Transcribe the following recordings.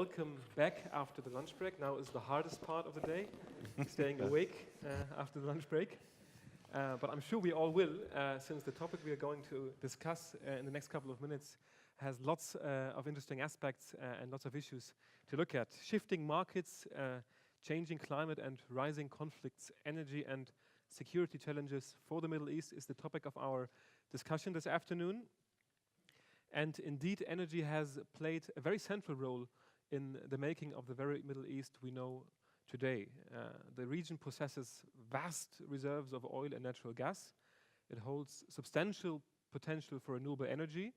welcome back after the lunch break. Now is the hardest part of the day, staying awake after the lunch break. But I'm sure we all will, since the topic we are going to discuss in the next couple of minutes has lots of interesting aspects and lots of issues to look at. Shifting markets, changing climate and rising conflicts, energy and security challenges for the Middle East is the topic of our discussion this afternoon. And indeed, energy has played a very central role in the making of the very Middle East we know today. The region possesses vast reserves of oil and natural gas. It holds substantial potential for renewable energy.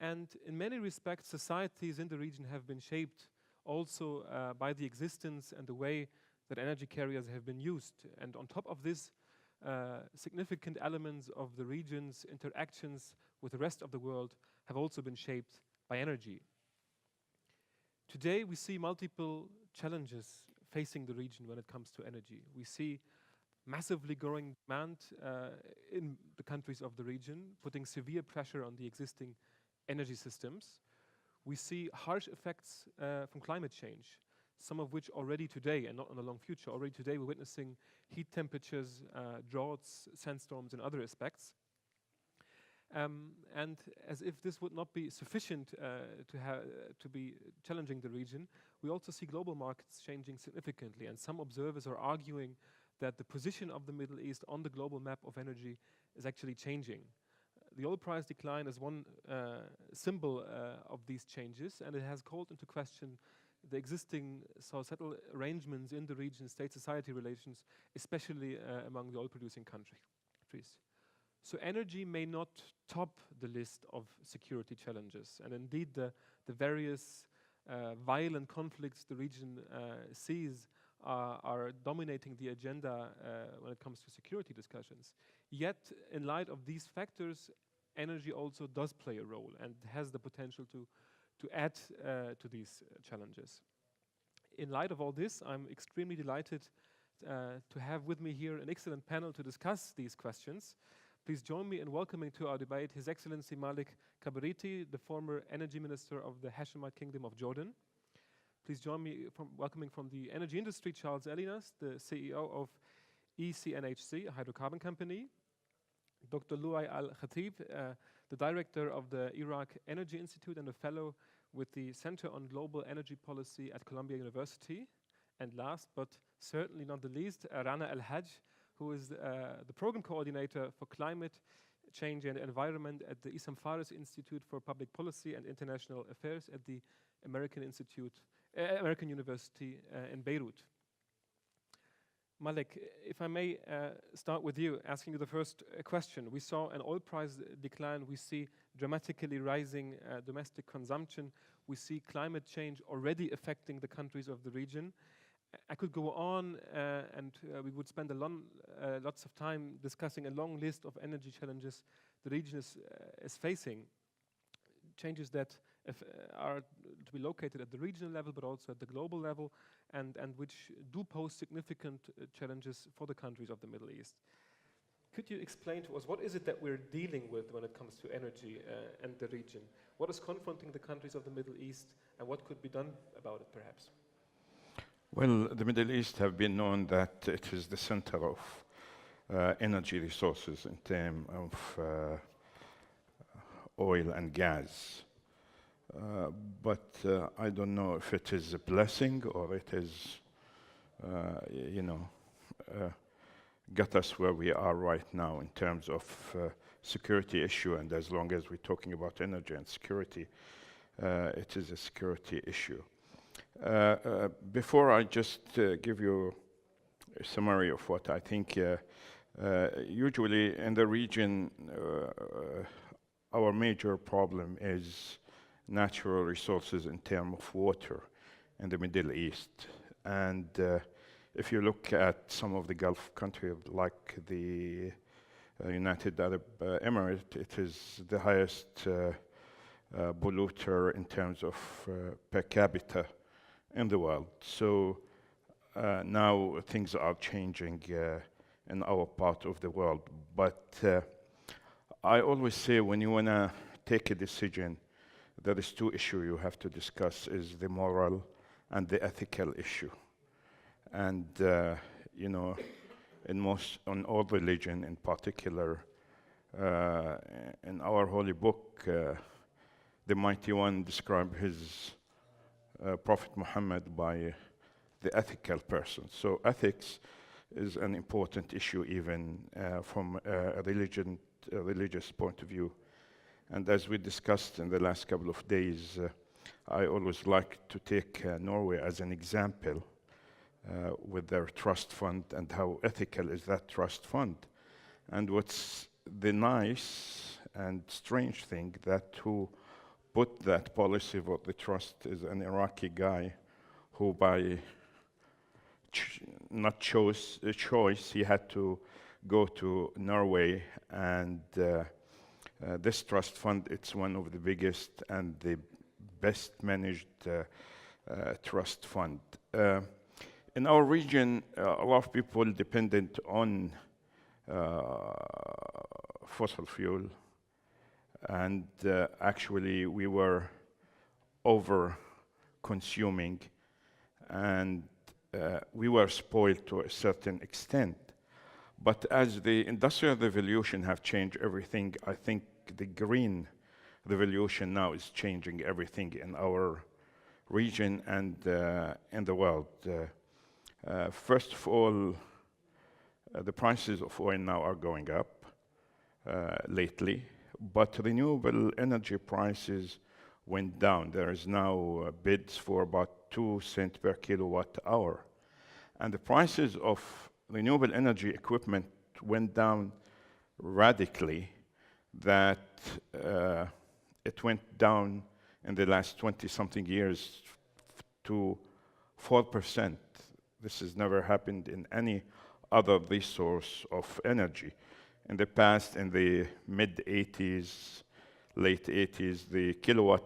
And in many respects, societies in the region have been shaped also by the existence and the way that energy carriers have been used. And on top of this, significant elements of the region's interactions with the rest of the world have also been shaped by energy. Today we see multiple challenges facing the region when it comes to energy. We see massively growing demand in the countries of the region, putting severe pressure on the existing energy systems. We see harsh effects from climate change, some of which already today, and not in the long future, already today we're witnessing heat temperatures, droughts, sandstorms and other aspects. And as if this would not be sufficient to be challenging the region, we also see global markets changing significantly, and some observers are arguing that the position of the Middle East on the global map of energy is actually changing. The oil price decline is one symbol of these changes, and it has called into question the existing societal arrangements in the region, state-society relations, especially among the oil-producing countries. So energy may not top the list of security challenges, and indeed the various violent conflicts the region sees are dominating the agenda when it comes to security discussions. Yet, in light of these factors, energy also does play a role and has the potential to add to these challenges. In light of all this, I'm extremely delighted to have with me here an excellent panel to discuss these questions. Please join me in welcoming to our debate His Excellency Malek Kabariti, the former Energy Minister of the Hashemite Kingdom of Jordan. Please join me from welcoming from the energy industry Charles Elinas, the CEO of ECNHC, a hydrocarbon company. Dr. Louay al-Khatib, the director of the Iraq Energy Institute and a fellow with the Center on Global Energy Policy at Columbia University. And last but certainly not the least, Rana al-Hajj, who is the program coordinator for climate change and environment at the Isam Fares Institute for Public Policy and International Affairs at the American University in Beirut. Malek, if I may start with you, asking you the first question. We saw an oil price decline. We see dramatically rising domestic consumption. We see climate change already affecting the countries of the region. I could go on and we would spend lots of time discussing a long list of energy challenges the region is facing. Changes that are to be located at the regional level but also at the global level and which do pose significant challenges for the countries of the Middle East. Could you explain to us what is it that we're dealing with when it comes to energy and the region? What is confronting the countries of the Middle East and what could be done about it perhaps? Well, the Middle East have been known that it is the center of energy resources in terms of oil and gas. But I don't know if it is a blessing or it is, got us where we are right now in terms of security issue. And as long as we're talking about energy and security, it is a security issue. Before I just give you a summary of what I think, usually in the region, our major problem is natural resources in terms of water in the Middle East. And if you look at some of the Gulf countries like the United Arab Emirates, it is the highest polluter in terms of per capita in the world. So now things are changing in our part of the world. But I always say when you want to take a decision, there is two issues you have to discuss, is the moral and the ethical issue. And, you know, on all religion in particular, in our holy book, the Mighty One described his Prophet Muhammad by the ethical person. So ethics is an important issue even from a religious point of view. And as we discussed in the last couple of days, I always like to take Norway as an example with their trust fund and how ethical is that trust fund. And what's the nice and strange thing that who put that policy for the trust is an Iraqi guy who by not choice, he had to go to Norway, and this trust fund, it's one of the biggest and the best managed trust fund. In our region, a lot of people dependent on fossil fuel, and actually we were over consuming, and we were spoiled to a certain extent. But as the Industrial Revolution have changed everything, I think the Green Revolution now is changing everything in our region and in the world. First of all, the prices of oil now are going up lately, but renewable energy prices went down. There is now bids for about 2 cents per kilowatt hour. And the prices of renewable energy equipment went down radically, that it went down in the last 20-something years to 4%. This has never happened in any other resource of energy. In the past, in the mid-80s, late 80s, the kilowatt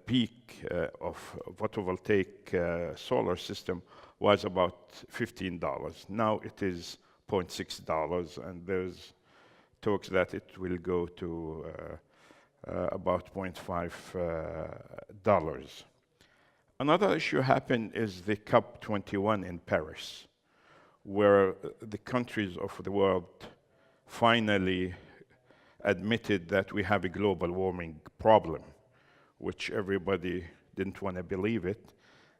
peak of photovoltaic solar system was about $15. Now it is $0.6, and there's talks that it will go to about $0.5. Another issue happened is the COP21 in Paris, where the countries of the world finally admitted that we have a global warming problem, which everybody didn't want to believe it.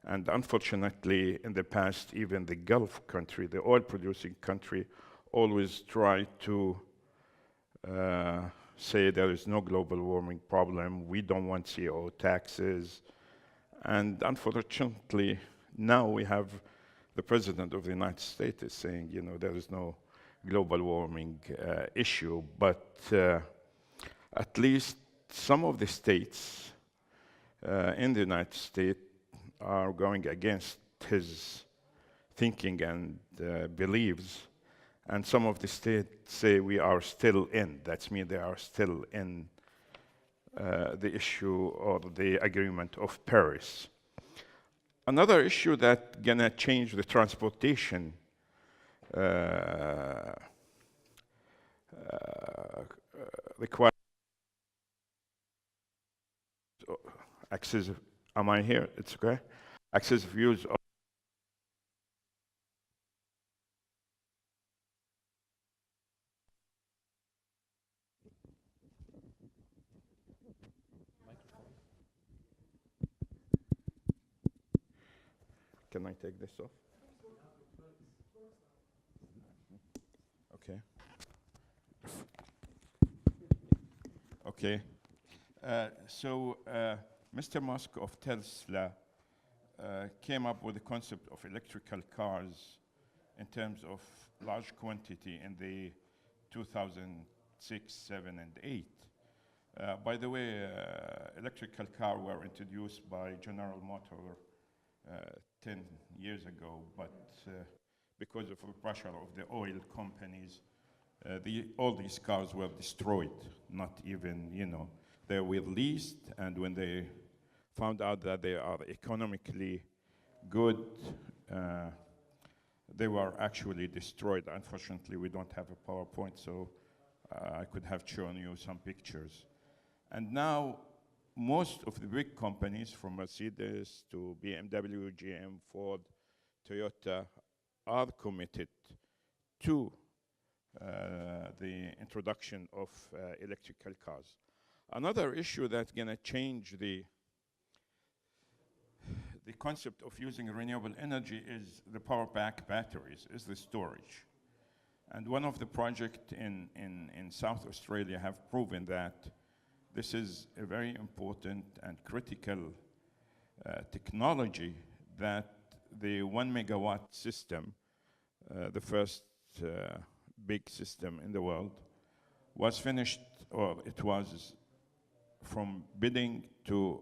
And unfortunately, in the past, even the Gulf country, the oil-producing country, always tried to say there is no global warming problem, we don't want CO taxes. And unfortunately, now we have the President of the United States is saying, you know, there is no global warming issue, but at least some of the states in the United States are going against his thinking and beliefs, and some of the states say we are still in. That means they are still in the issue or the agreement of Paris. Another issue that gonna change the transportation require excessive. Am I here? It's okay. Excessive use of Can I take this off? Okay. Okay. So Mr. Musk of Tesla came up with the concept of electrical cars in terms of large quantity in the 2006, 7, and 8. By the way, electrical cars were introduced by General Motors 10 years ago, but because of the pressure of the oil companies, all these cars were destroyed, not even, you know, they were leased, and when they found out that they are economically good, they were actually destroyed. Unfortunately, we don't have a PowerPoint, so I could have shown you some pictures. And now most of the big companies, from Mercedes to BMW, GM, Ford, Toyota, are committed to the introduction of electrical cars. Another issue that's going to change the concept of using renewable energy is the power pack batteries, is the storage. And one of the projects in South Australia have proven that this is a very important and critical technology, that the 1 megawatt system, the first big system in the world, was finished, or it was from bidding to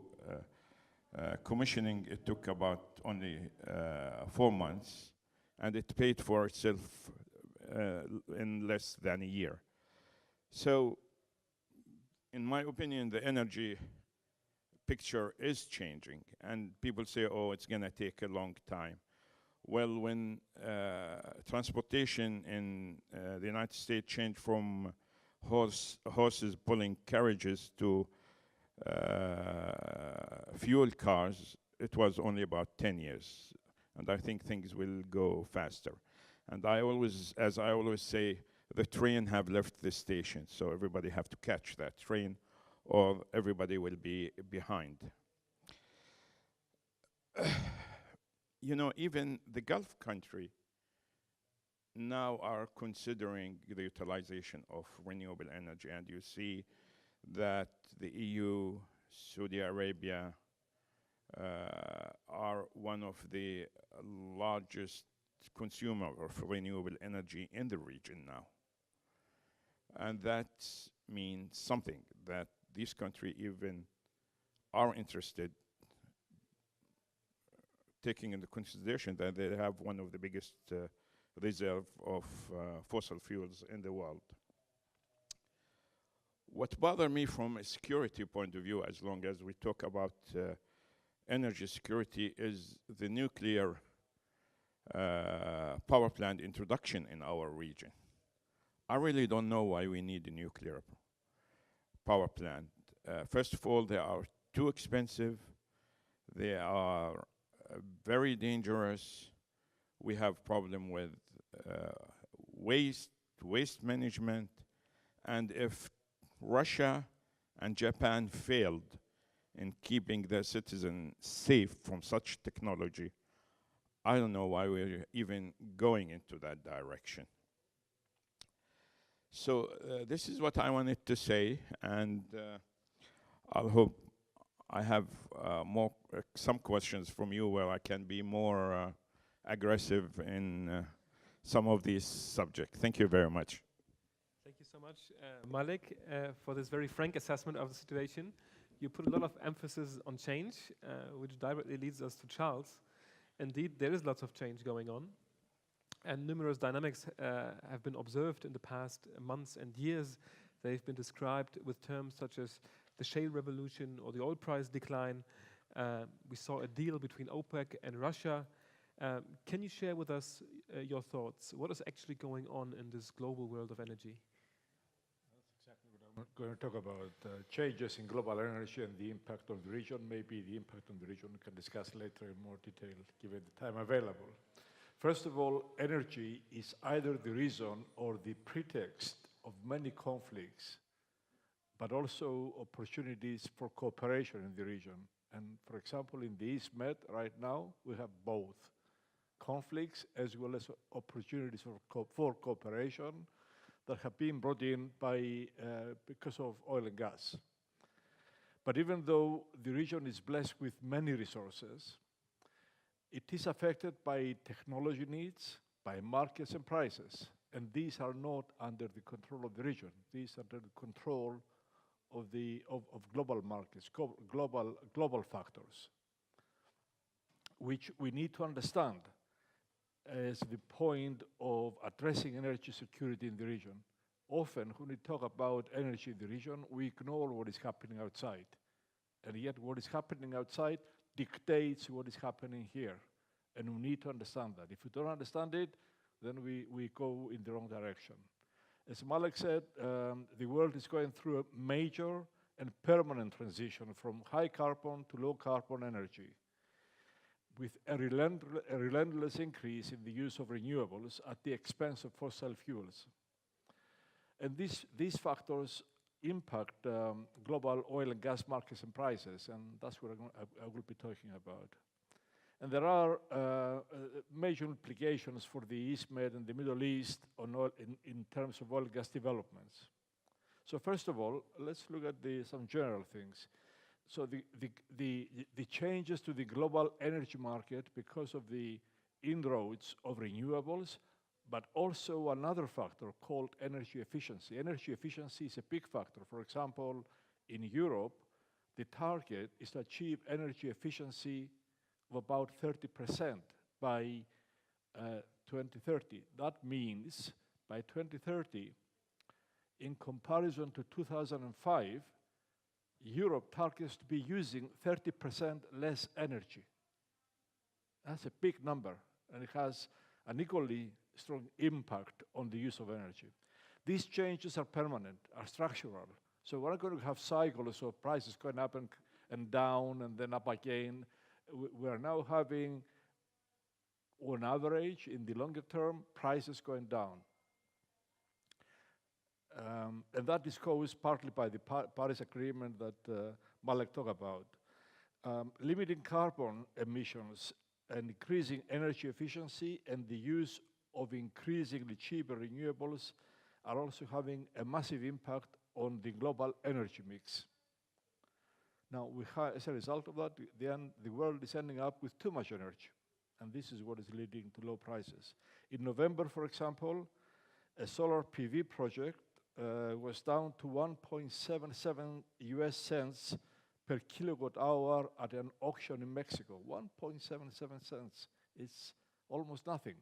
commissioning, it took about only 4 months, and it paid for itself in less than a year. So, in my opinion, the energy picture is changing, and people say, oh, it's going to take a long time. Well, when transportation in the United States changed from horses pulling carriages to fuel cars, it was only about 10 years. And I think things will go faster. And as I always say, the train have left the station, so everybody have to catch that train, or everybody will be behind. You know, even the Gulf country now are considering the utilization of renewable energy, and you see that the EU, Saudi Arabia, are one of the largest consumer of renewable energy in the region now. And that means something, that these countries even are interested, taking into consideration that they have one of the biggest reserve of fossil fuels in the world. What bothers me from a security point of view, as long as we talk about energy security, is the nuclear power plant introduction in our region. I really don't know why we need a nuclear power plant. First of all, they are too expensive. They are very dangerous. We have problem with waste management. And if Russia and Japan failed in keeping their citizens safe from such technology, I don't know why we're even going into that direction. So this is what I wanted to say, and I hope I have some questions from you where I can be more aggressive in some of these subjects. Thank you very much. Thank you so much, Malek, for this very frank assessment of the situation. You put a lot of emphasis on change, which directly leads us to Charles. Indeed, there is lots of change going on, and numerous dynamics have been observed in the past months and years. They've been described with terms such as the shale revolution or the oil price decline. We saw a deal between OPEC and Russia. Can you share with us your thoughts? What is actually going on in this global world of energy? That's exactly what I'm going to talk about. Changes in global energy and the impact on the region. Maybe the impact on the region we can discuss later in more detail, given the time available. First of all, energy is either the reason or the pretext of many conflicts, but also opportunities for cooperation in the region. And for example, in the East Med right now, we have both conflicts as well as opportunities for cooperation that have been brought in because of oil and gas. But even though the region is blessed with many resources, it is affected by technology needs, by markets and prices. And these are not under the control of the region. These are under the control of global markets, global factors, which we need to understand as the point of addressing energy security in the region. Often, when we talk about energy in the region, we ignore what is happening outside. And yet, what is happening outside dictates what is happening here. And we need to understand that. If we don't understand it, then we go in the wrong direction. As Malek said, the world is going through a major and permanent transition from high carbon to low carbon energy, with a relentless increase in the use of renewables at the expense of fossil fuels. And these factors impact global oil and gas markets and prices, and that's what I will be talking about. And there are major implications for the East Med and the Middle East on oil in terms of oil and gas developments. So first of all, let's look at some general things. So the changes to the global energy market because of the inroads of renewables, but also another factor called energy efficiency. Energy efficiency is a big factor. For example, in Europe, the target is to achieve energy efficiency of about 30% by 2030. That means by 2030, in comparison to 2005, Europe targets to be using 30% less energy. That's a big number, and it has an equally strong impact on the use of energy. These changes are permanent, are structural. So we're not going to have cycles of prices going up and down and then up again. We're now having, on average, in the longer term, prices going down. And that is caused partly by the Paris Agreement that Malek talked about. Limiting carbon emissions and increasing energy efficiency and the use of increasingly cheaper renewables are also having a massive impact on the global energy mix. Now, as a result of that, the world is ending up with too much energy, and this is what is leading to low prices. In November, for example, a solar PV project was down to 1.77 US cents per kilowatt hour at an auction in Mexico. 1.77 cents. It's almost nothing.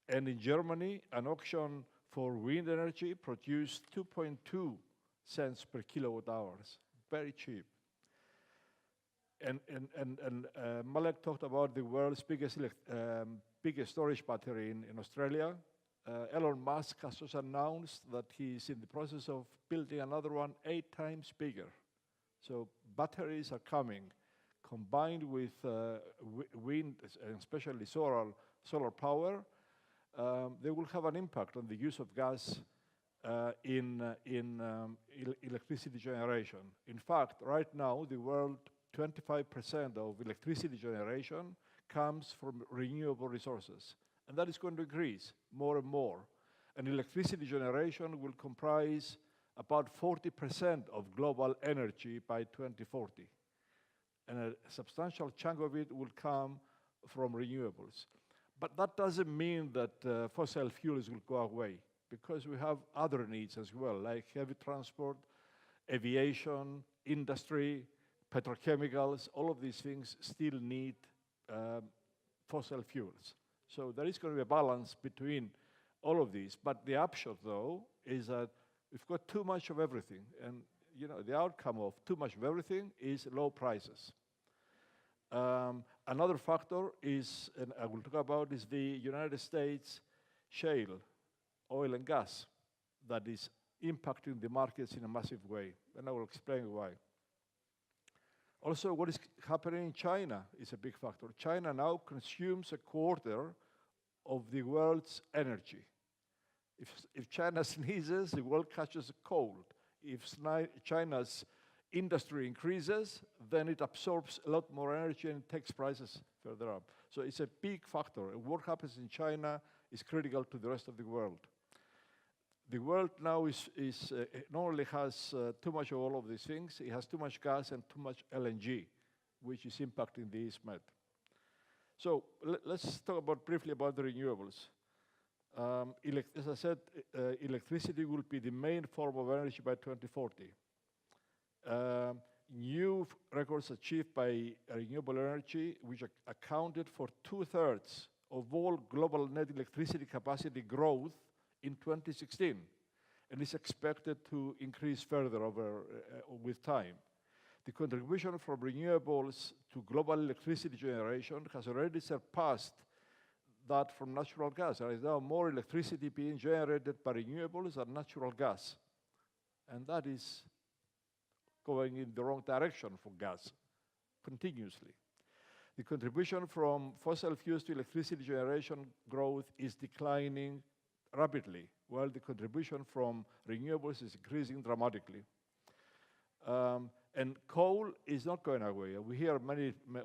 And in Germany, an auction for wind energy produced 2.2 cents per kilowatt hours. Very cheap. And Malek talked about the world's biggest storage battery in Australia. Elon Musk has just announced that he's in the process of building another one 8 times bigger. So batteries are coming, combined with wind, and especially solar power. They will have an impact on the use of gas in electricity generation. In fact, right now, the world, 25% of electricity generation comes from renewable resources. And that is going to increase more and more. And electricity generation will comprise about 40% of global energy by 2040. And a substantial chunk of it will come from renewables. But that doesn't mean that fossil fuels will go away, because we have other needs as well, like heavy transport, aviation, industry, petrochemicals. All of these things still need fossil fuels. So there is going to be a balance between all of these. But the upshot, though, is that we've got too much of everything. And the outcome of too much of everything is low prices. Another factor is, and I will talk about, is the United States shale, oil and gas, that is impacting the markets in a massive way. And I will explain why. Also, what is happening in China is a big factor. China now consumes a quarter of the world's energy. If China sneezes, the world catches a cold. If China's industry increases, then it absorbs a lot more energy and takes prices further up. So it's a big factor. What happens in China is critical to the rest of the world. The world now not only has too much of all of these things, it has too much gas and too much LNG, which is impacting the East Med. So let's talk briefly about the renewables. As I said, electricity will be the main form of energy by 2040. New records achieved by renewable energy, which accounted for 2/3 of all global net electricity capacity growth in 2016, and is expected to increase further with time. The contribution from renewables to global electricity generation has already surpassed that from natural gas. There is now more electricity being generated by renewables than natural gas. And that is going in the wrong direction for gas continuously. The contribution from fossil fuels to electricity generation growth is declining rapidly, while the contribution from renewables is increasing dramatically. And coal is not going away. We hear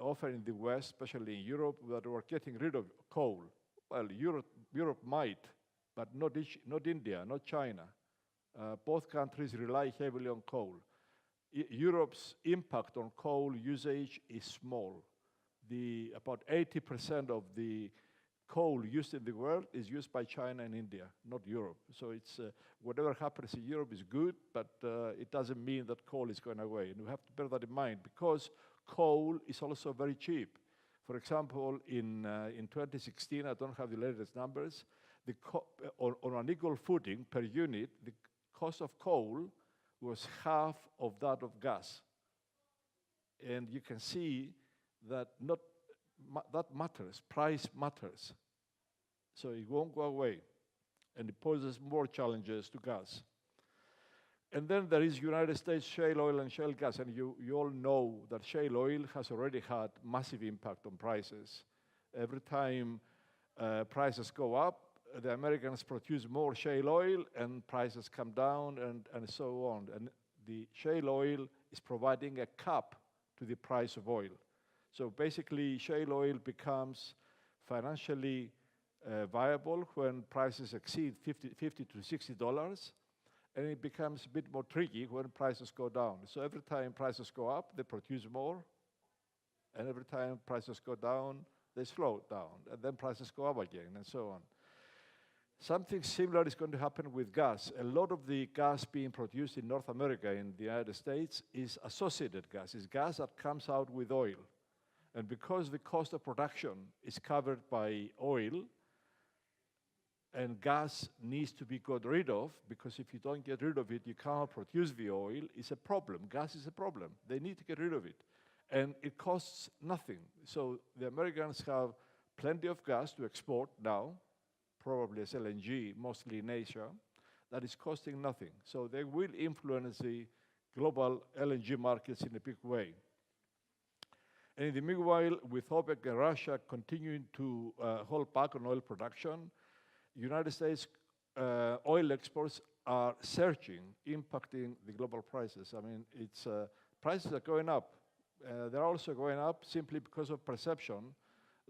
often in the West, especially in Europe, that we're getting rid of coal. Well, Europe might, but not India, not China. Both countries rely heavily on coal. Europe's impact on coal usage is small. About 80% of the coal used in the world is used by China and India, not Europe. So it's whatever happens in Europe is good, but it doesn't mean that coal is going away. And we have to bear that in mind because coal is also very cheap. For example, in 2016, I don't have the latest numbers, on an equal footing per unit, the cost of coal was half of that of gas. And you can see that that matters, price matters. So it won't go away, and it poses more challenges to gas. And then there is United States shale oil and shale gas, and you all know that shale oil has already had massive impact on prices. Every time prices go up, the Americans produce more shale oil and prices come down and so on. And the shale oil is providing a cap to the price of oil. So basically, shale oil becomes financially viable when prices exceed $50 to $60, and it becomes a bit more tricky when prices go down. So every time prices go up, they produce more, and every time prices go down, they slow down, and then prices go up again, and so on. Something similar is going to happen with gas. A lot of the gas being produced in North America, in the United States, is associated gas. It's gas that comes out with oil. And because the cost of production is covered by oil, and gas needs to be got rid of, because if you don't get rid of it, you cannot produce the oil, it's a problem. Gas is a problem. They need to get rid of it. And it costs nothing. So the Americans have plenty of gas to export now, probably as LNG, mostly in Asia, that is costing nothing. So they will influence the global LNG markets in a big way. And in the meanwhile, with OPEC and Russia continuing to hold back on oil production, United States oil exports are surging, impacting the global prices. I mean, prices are going up. They're also going up simply because of perception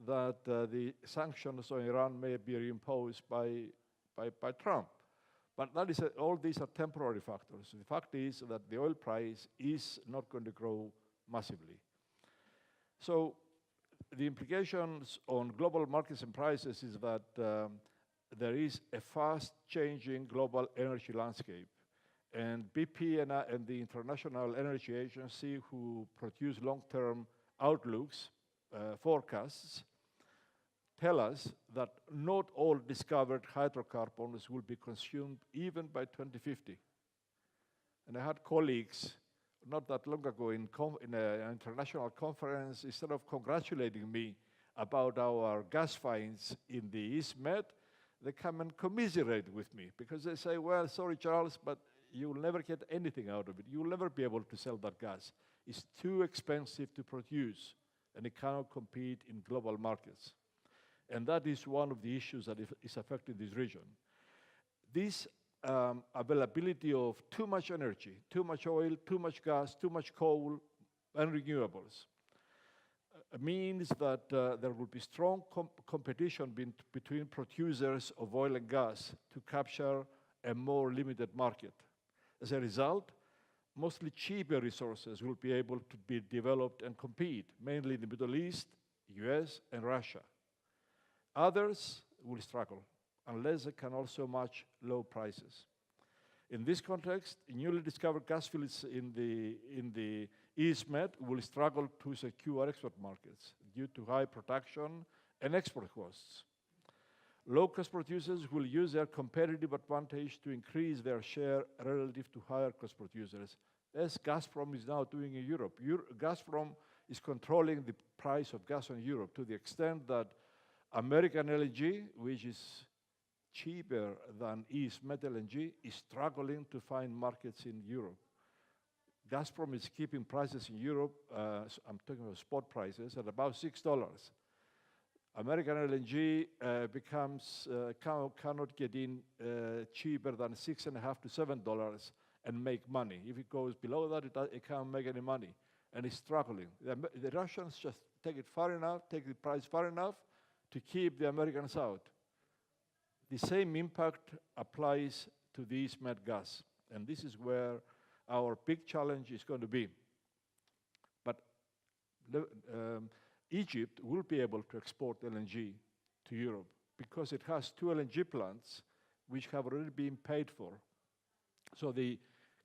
that the sanctions on Iran may be reimposed by Trump. But all these are temporary factors. The fact is that the oil price is not going to grow massively. So the implications on global markets and prices is that there is a fast-changing global energy landscape. And BP and the International Energy Agency, who produce long-term outlooks, forecasts, tell us that not all discovered hydrocarbons will be consumed even by 2050. And I had colleagues not that long ago in an international conference, instead of congratulating me about our gas finds in the East Med, they come and commiserate with me because they say, well, sorry, Charles, but you'll never get anything out of it. You'll never be able to sell that gas. It's too expensive to produce, and it cannot compete in global markets. And that is one of the issues that is affecting this region. This availability of too much energy, too much oil, too much gas, too much coal, and renewables means that there will be strong competition between producers of oil and gas to capture a more limited market. As a result, mostly cheaper resources will be able to be developed and compete, mainly in the Middle East, US, and Russia. Others will struggle unless they can also match low prices. In this context, newly discovered gas fields in the East Med will struggle to secure export markets due to high production and export costs. Low-cost producers will use their competitive advantage to increase their share relative to higher-cost producers, as Gazprom is now doing in Europe. Gazprom is controlling the price of gas in Europe to the extent that American LNG, which is cheaper than East Med LNG, is struggling to find markets in Europe. Gazprom is keeping prices in Europe, I'm talking about spot prices, at about $6. American LNG cannot get in cheaper than $6.5 to $7 and make money. If it goes below that, it can't make any money, and it's struggling. The Russians just take it far enough, take the price far enough to keep the Americans out. The same impact applies to the East Med gas, and this is where our big challenge is going to be. But Egypt will be able to export LNG to Europe because it has 2 LNG plants which have already been paid for. So the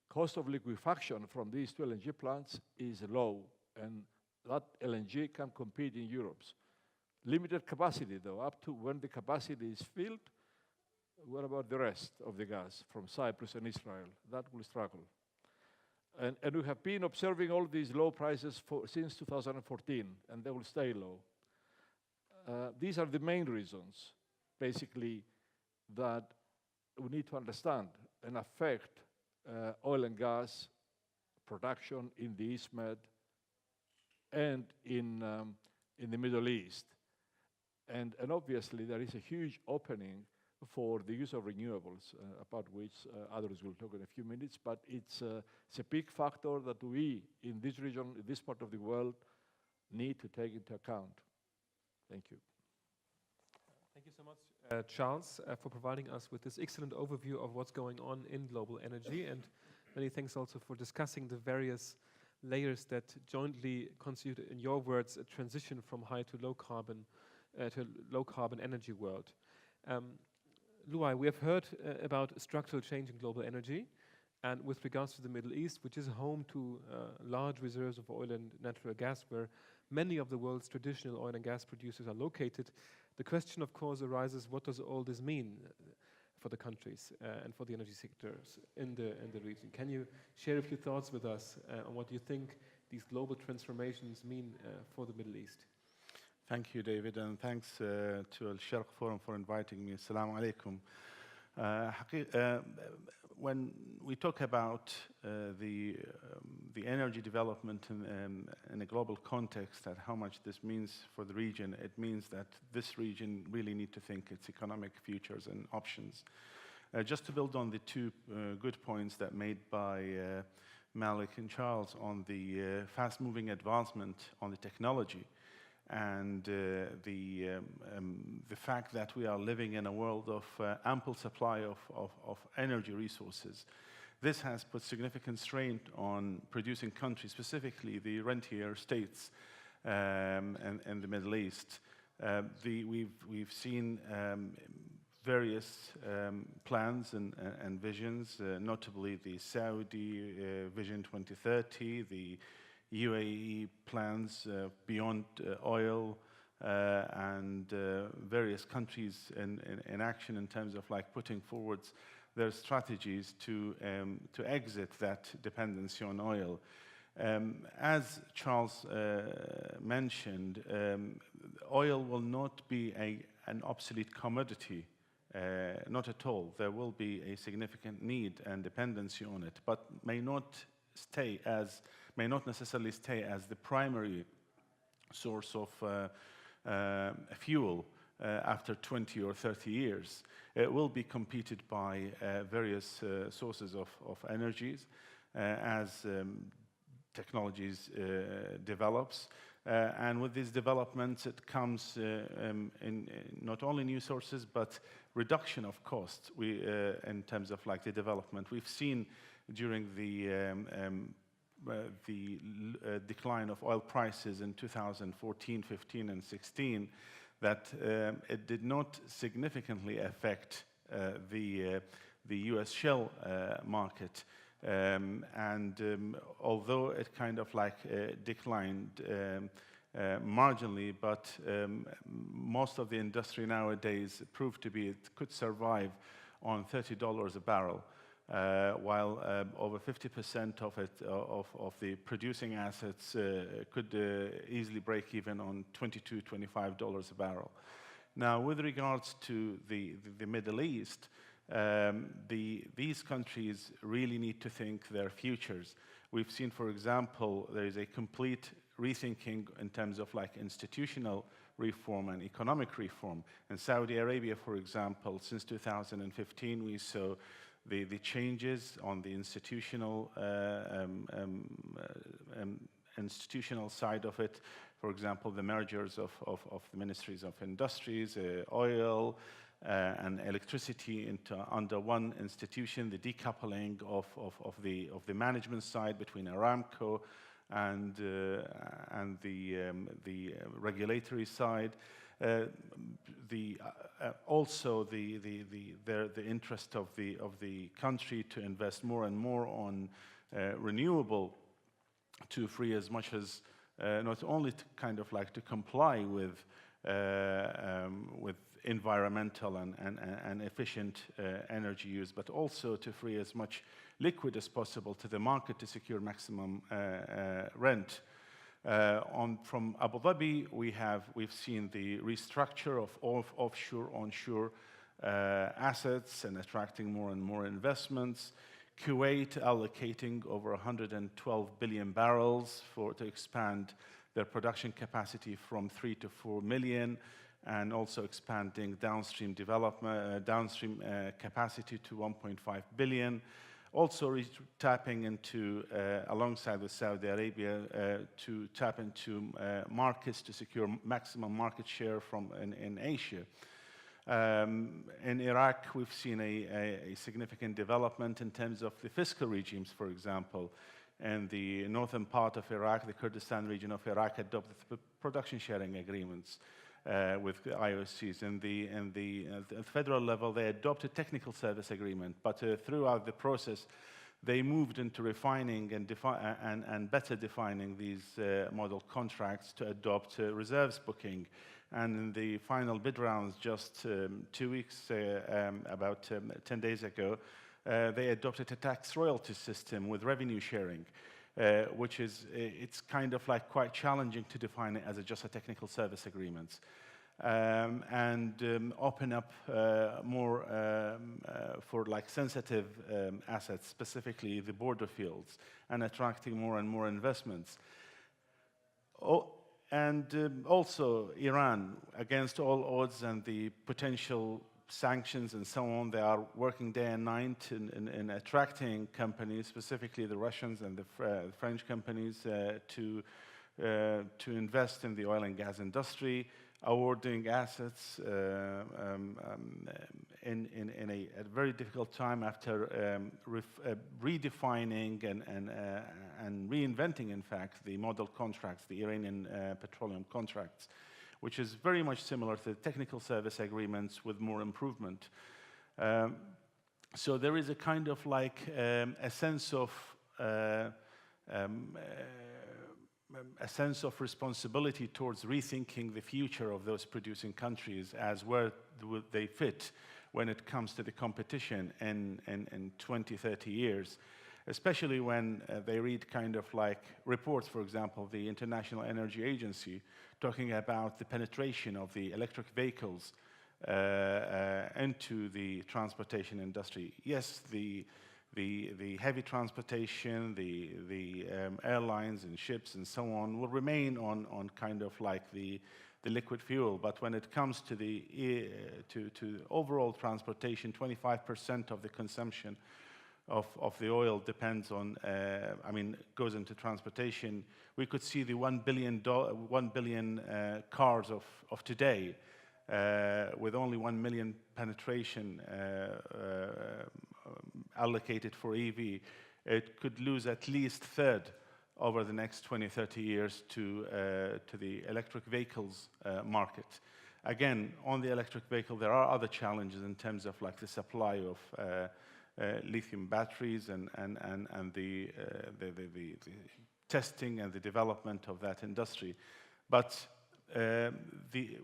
cost of liquefaction from these 2 LNG plants is low, and that LNG can compete in Europe's. Limited capacity, though, up to when the capacity is filled. What about the rest of the gas from Cyprus and Israel? That will struggle. And we have been observing all these low prices since 2014, and they will stay low. These are the main reasons, basically, that we need to understand and affect oil and gas production in the East Med and in the Middle East. And obviously, there is a huge opening for the use of renewables, about which others will talk in a few minutes, but it's a big factor that we, in this region, in this part of the world, need to take into account. Thank you. Thank you so much, Charles, for providing us with this excellent overview of what's going on in global energy, and many thanks also for discussing the various layers that jointly constitute, in your words, a transition from high to low carbon energy world. Louay, we have heard about structural change in global energy, and with regards to the Middle East, which is home to large reserves of oil and natural gas, where many of the world's traditional oil and gas producers are located, the question, of course, arises: what does all this mean for the countries and for the energy sectors in the region? Can you share a few thoughts with us on what you think these global transformations mean for the Middle East? Thank you, David, and thanks to Sharq Forum for inviting me. Assalamu alaikum. When we talk about the energy development in a global context, and how much this means for the region, it means that this region really need to think its economic futures and options. Just to build on the 2 good points that made by Malek and Charles on the fast-moving advancement on the technology, and the fact that we are living in a world of ample supply of energy resources. This has put significant strain on producing countries, specifically the rentier states and the Middle East. We've seen various plans and visions, notably the Saudi Vision 2030, the UAE plans beyond oil, and various countries in action in terms of like putting forward their strategies to exit that dependency on oil. As Charles mentioned, oil will not be an obsolete commodity, not at all. There will be a significant need and dependency on it, but may not necessarily stay as the primary source of fuel after 20 or 30 years. It will be competed by various sources of energies as technologies develops. And with these developments, it comes in not only new sources, but reduction of costs in terms of like the development. We've seen during the decline of oil prices in 2014, 15, and 16, that it did not significantly affect the U.S. shale market. Although it kind of like declined marginally, but most of the industry nowadays proved to be it could survive on $30 a barrel. While over 50% of it, of the producing assets could easily break even on $22, $25 a barrel. Now, with regards to the Middle East, these countries really need to think their futures. We've seen, for example, there is a complete rethinking in terms of like institutional reform and economic reform. In Saudi Arabia, for example, since 2015, we saw the changes on the institutional side of it. For example, the mergers of the ministries of industries, oil, and electricity under one institution, the decoupling of the management side between Aramco and the regulatory side. Also the interest of the country to invest more and more on renewable, to free as much as not only to kind of like to comply with environmental and efficient energy use, but also to free as much liquid as possible to the market to secure maximum rent. From Abu Dhabi, we've seen the restructure of offshore, onshore assets and attracting more and more investments. Kuwait allocating over 112 billion barrels to expand their production capacity from 3 to 4 million, and also expanding downstream development, capacity to 1.5 billion. Also tapping into, alongside with Saudi Arabia, to tap into markets to secure maximum market share in Asia. In Iraq, we've seen a significant development in terms of the fiscal regimes, for example. In the northern part of Iraq, the Kurdistan region of Iraq adopted production sharing agreements with the IOCs. In the federal level, they adopted technical service agreement, but throughout the process, they moved into refining and better defining these model contracts to adopt reserves booking. And in the final bid rounds, just 2 weeks, about 10 days ago, they adopted a tax royalty system with revenue sharing, which is, it's kind of like quite challenging to define it as just a technical service agreement. And open up more for like sensitive assets, specifically the border fields, and attracting more and more investments. Also Iran, against all odds and the potential sanctions and so on, they are working day and night in attracting companies, specifically the Russians and the French companies, to invest in the oil and gas industry, awarding assets in a very difficult time after redefining and reinventing, in fact, the model contracts, the Iranian petroleum contracts, which is very much similar to the technical service agreements with more improvement. So there is a kind of like a sense of responsibility towards rethinking the future of those producing countries as where would they fit when it comes to the competition in 20, 30 years, especially when they read kind of like reports, for example, the International Energy Agency talking about the penetration of the electric vehicles into the transportation industry. Yes, the heavy transportation, the airlines and ships and so on will remain on kind of like the liquid fuel, but when it comes to the overall transportation, 25% of the consumption of the oil depends on, goes into transportation. We could see the 1 billion cars of today with only 1 million penetration allocated for EV. It could lose at least a third over the next 20, 30 years to the electric vehicles market. Again, on the electric vehicle, there are other challenges in terms of like the supply of lithium batteries and the testing and the development of that industry. But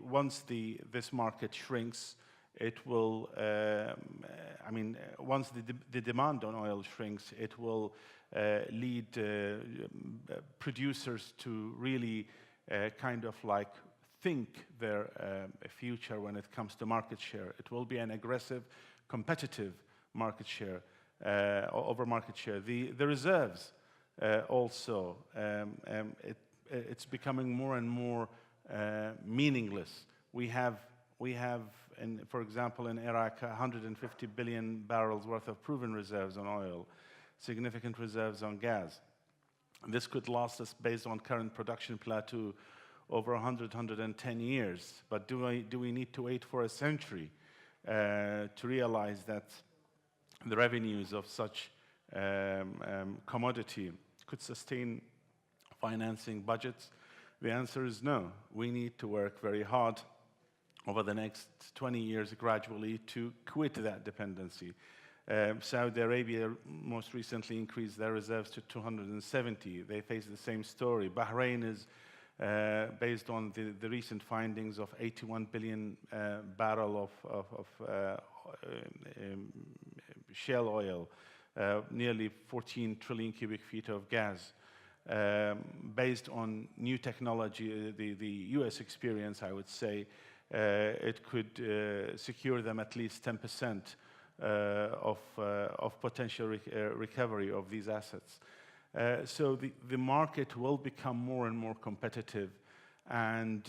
once this market shrinks, it will, once the demand on oil shrinks, it will lead producers to really kind of like think their future when it comes to market share. It will be an aggressive, competitive market share over market share. The reserves also. It's becoming more and more meaningless. We have, for example, in Iraq, 150 billion barrels worth of proven reserves on oil, significant reserves on gas. This could last us, based on current production plateau, over 110 years. But do we need to wait for a century to realize that the revenues of such commodity could sustain financing budgets? The answer is no. We need to work very hard over the next 20 years gradually to quit that dependency. Saudi Arabia most recently increased their reserves to 270. They face the same story. Bahrain is, based on the recent findings of 81 billion barrel of shale oil, nearly 14 trillion cubic feet of gas. Based on new technology, the US experience, I would say, it could secure them at least 10% of potential recovery of these assets. So the market will become more and more competitive, and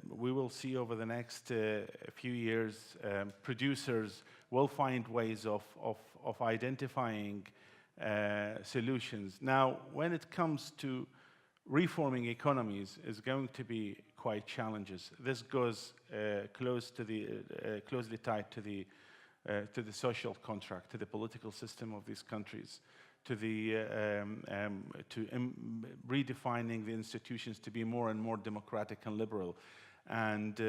we will see over the next few years, producers will find ways of identifying solutions. Now, when it comes to reforming economies, is going to be quite challenges. This goes closely tied to the social contract, to the political system of these countries, to redefining the institutions to be more and more democratic and liberal, and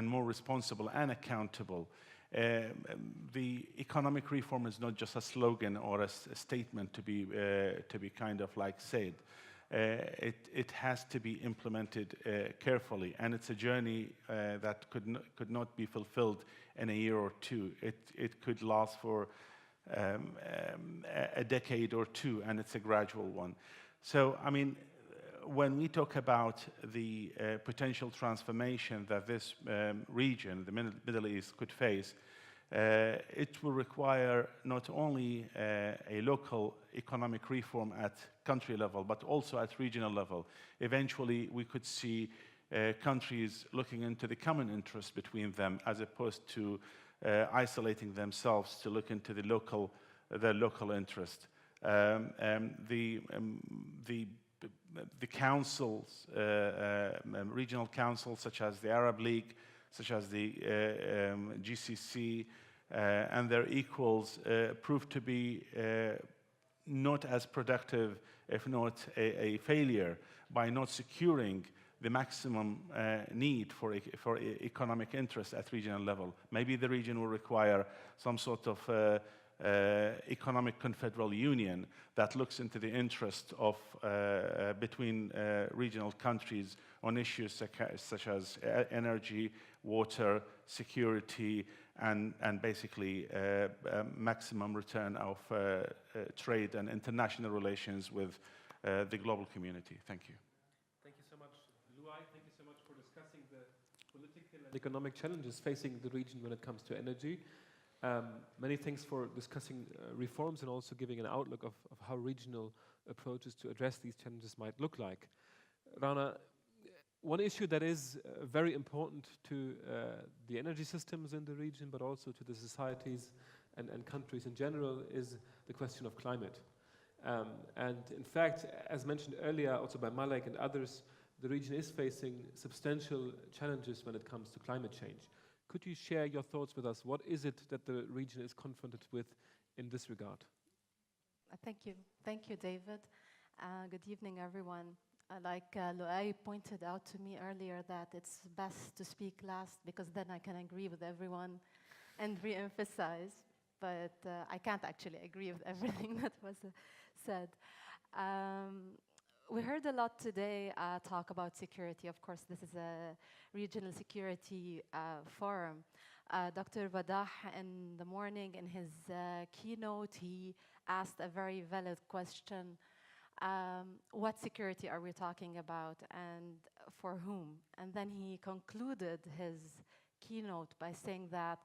more responsible and accountable. The economic reform is not just a slogan or a statement to be kind of like said. It has to be implemented carefully, and it's a journey that could not be fulfilled in a year or two. It could last for a decade or two, and it's a gradual one. So, I mean, when we talk about the potential transformation that this region, the Middle East, could face, it will require not only a local economic reform at country level, but also at regional level. Eventually, we could see countries looking into the common interest between them, as opposed to isolating themselves to look into their local interest. The councils, regional councils such as the Arab League, such as the GCC, and their equals proved to be not as productive, if not a failure, by not securing the maximum need for economic interest at regional level. Maybe the region will require some sort of economic confederal union that looks into the interest of between regional countries on issues such as energy, water, security, and basically maximum return of trade and international relations with the global community. Thank you. Thank you so much, Louay. Thank you so much for discussing the political and economic challenges facing the region when it comes to energy. Many thanks for discussing reforms and also giving an outlook of how regional approaches to address these challenges might look like. Rana, one issue that is very important to the energy systems in the region, but also to the societies and countries in general, is the question of climate. And in fact, as mentioned earlier, also by Malek and others, the region is facing substantial challenges when it comes to climate change. Could you share your thoughts with us? What is it that the region is confronted with in this regard? Thank you. Thank you, David. Good evening, everyone. Like Louay pointed out to me earlier, that it's best to speak last because then I can agree with everyone and re-emphasize. But I can't actually agree with everything that was said. We heard a lot today talk about security. Of course, this is a regional security forum. Dr. Wadah, in the morning, in his keynote, he asked a very valid question. What security are we talking about, and for whom? And then he concluded his keynote by saying that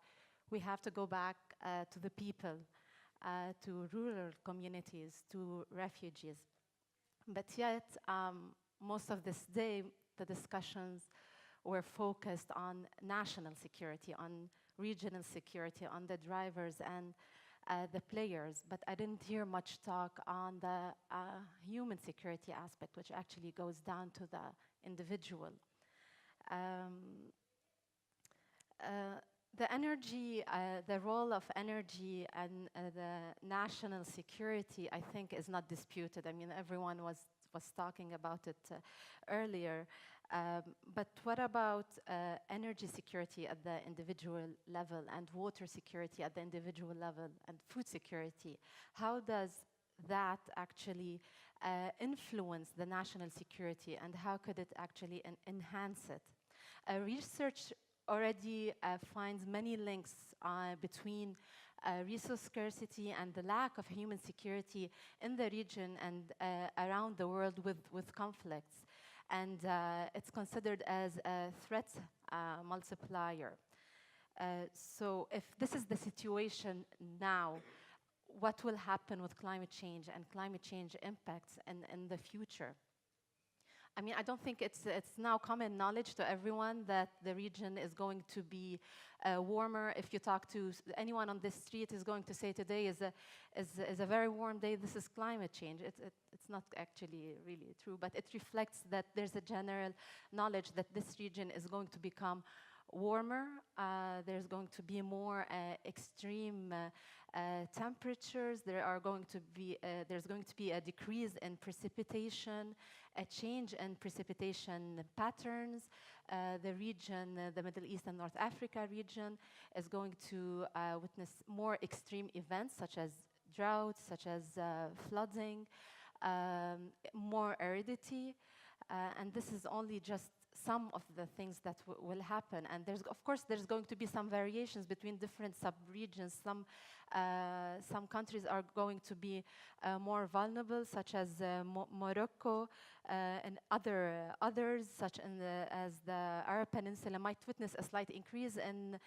we have to go back to the people, to rural communities, to refugees. But yet, most of this day, the discussions were focused on national security, on regional security, on the drivers and the players, but I didn't hear much talk on the human security aspect, which actually goes down to the individual. The energy, the role of energy and the national security, I think, is not disputed. I mean, everyone was talking about it earlier. But what about energy security at the individual level and water security at the individual level and food security? How does that actually influence the national security, and how could it actually enhance it? Research already finds many links between resource scarcity and the lack of human security in the region and around the world with conflicts. And it's considered as a threat multiplier. So if this is the situation now, what will happen with climate change and climate change impacts in the future? I mean, I don't think it's now common knowledge to everyone that the region is going to be warmer. If you talk to anyone on this street, is going to say today is a very warm day. This is climate change. It's not actually really true, but it reflects that there's a general knowledge that this region is going to become warmer. There's going to be more extreme temperatures. There's going to be a decrease in precipitation, a change in precipitation patterns. The region, the Middle East and North Africa region, is going to witness more extreme events such as droughts, such as flooding, more aridity, and this is only just some of the things that will happen. And of course, there's going to be some variations between different sub-regions. Some countries are going to be more vulnerable, such as Morocco, and others, such as the Arab Peninsula, might witness a slight increase in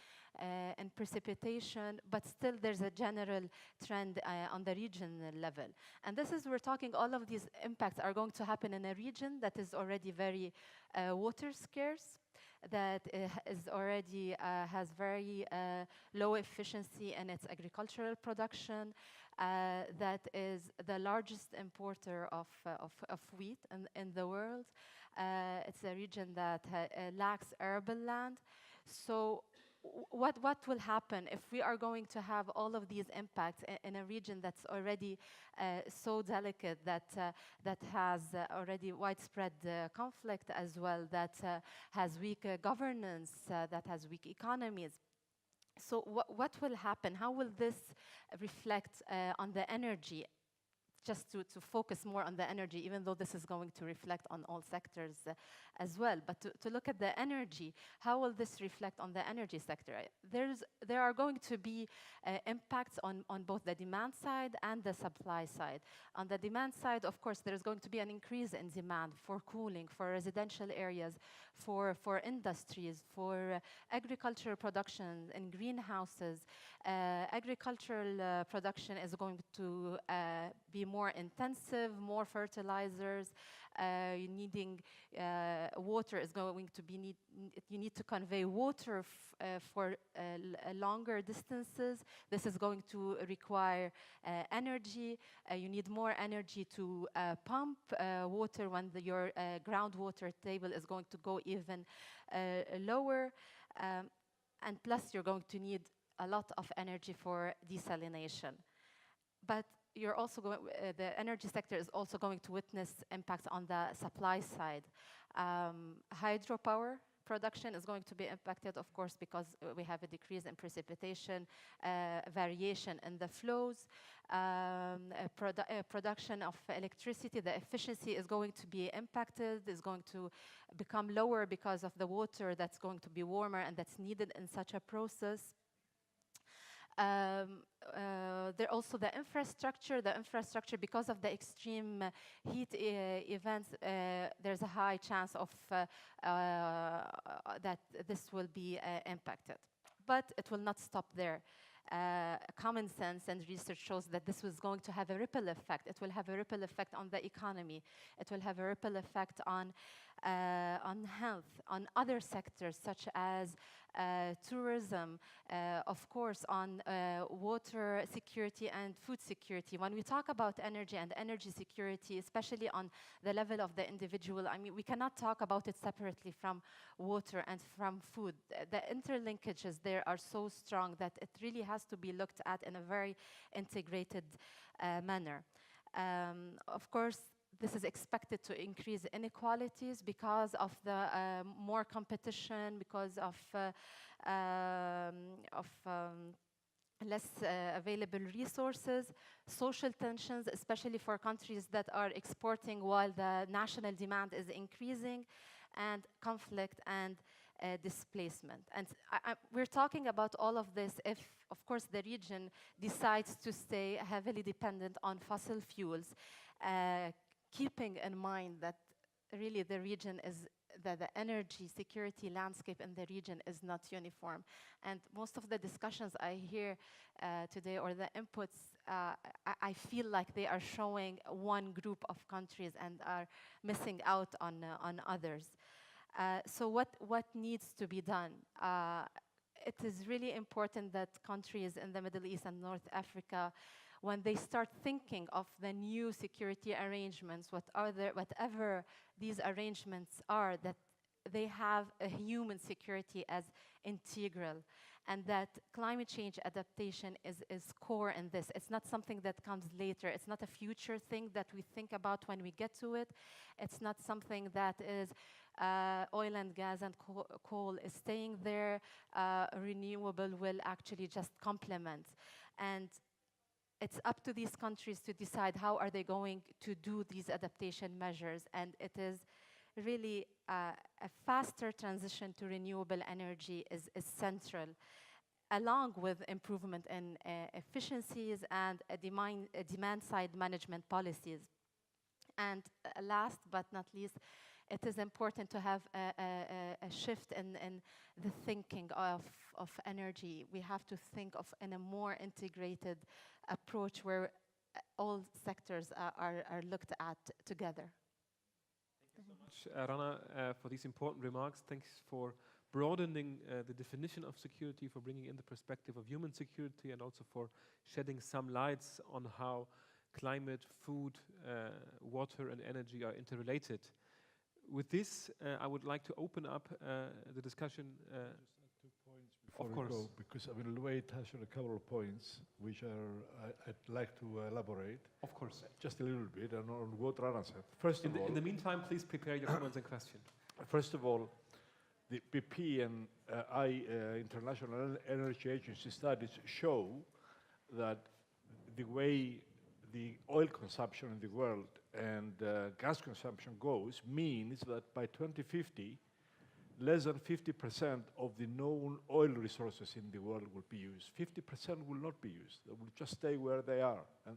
precipitation, but still there's a general trend on the regional level. And this is, we're talking, all of these impacts are going to happen in a region that is already very water scarce, that is already has very low efficiency in its agricultural production, that is the largest importer of wheat in the world. It's a region that lacks arable land. So what will happen if we are going to have all of these impacts in a region that's already so delicate, that has already widespread conflict as well, that has weak governance, that has weak economies? So what will happen? How will this reflect on the energy? Just to focus more on the energy, even though this is going to reflect on all sectors as well. But to look at the energy, how will this reflect on the energy sector? There are going to be impacts on both the demand side and the supply side. On the demand side, of course, there's going to be an increase in demand for cooling, for residential areas, for industries, for agricultural production in greenhouses. Agricultural production is going to be more intensive, more fertilizers. Needing water is going to be you need to convey water for longer distances. This is going to require energy. You need more energy to pump water when your groundwater table is going to go even lower. And plus, you're going to need a lot of energy for desalination. But you're also the energy sector is also going to witness impacts on the supply side. Hydropower production is going to be impacted, of course, because we have a decrease in precipitation, variation in the flows. Production of electricity, the efficiency is going to be impacted, is going to become lower because of the water that's going to be warmer and that's needed in such a process. There also the infrastructure, because of the extreme heat events, there's a high chance of that this will be impacted. But it will not stop there. common sense and research shows that this was going to have a ripple effect. It will have a ripple effect on the economy. It will have a ripple effect on health, on other sectors such as tourism, of course, on water security and food security. When we talk about energy and energy security, especially on the level of the individual, I mean, we cannot talk about it separately from water and from food. The interlinkages there are so strong that it really has to be looked at in a very integrated manner. Of course, this is expected to increase inequalities because of the more competition, because of less available resources, social tensions, especially for countries that are exporting while the national demand is increasing, and conflict and displacement. And we're talking about all of this if, of course, the region decides to stay heavily dependent on fossil fuels, keeping in mind that really the region is, the energy security landscape in the region is not uniform. And most of the discussions I hear today, or the inputs, I feel like they are showing one group of countries and are missing out on others. So what needs to be done? It is really important that countries in the Middle East and North Africa, when they start thinking of the new security arrangements, whatever these arrangements are, that they have a human security as integral, and that climate change adaptation is core in this. It's not something that comes later. It's not a future thing that we think about when we get to it. It's not something that is oil and gas and coal is staying there. Renewable will actually just complement. And it's up to these countries to decide how are they going to do these adaptation measures. And it is really a faster transition to renewable energy is central, along with improvement in efficiencies and demand-side management policies. And last but not least, it is important to have a shift in the thinking of energy. We have to think of in a more integrated approach where all sectors are looked at together. Thank you so much, Rana, for these important remarks. Thanks for broadening the definition of security, for bringing in the perspective of human security, and also for shedding some lights on how climate, food, water, and energy are interrelated. With this, I would like to open up the discussion. Just 2 points before of we course. go, because I mean, Louay touched on a couple of points which I'd like to elaborate. Of course. Just a little bit on what Rana said. First of all, In the meantime, please prepare your comments and questions. First of all, the BP and International Energy Agency studies show that the way the oil consumption in the world and gas consumption goes means that by 2050, less than 50% of the known oil resources in the world will be used. 50% will not be used. They will just stay where they are. And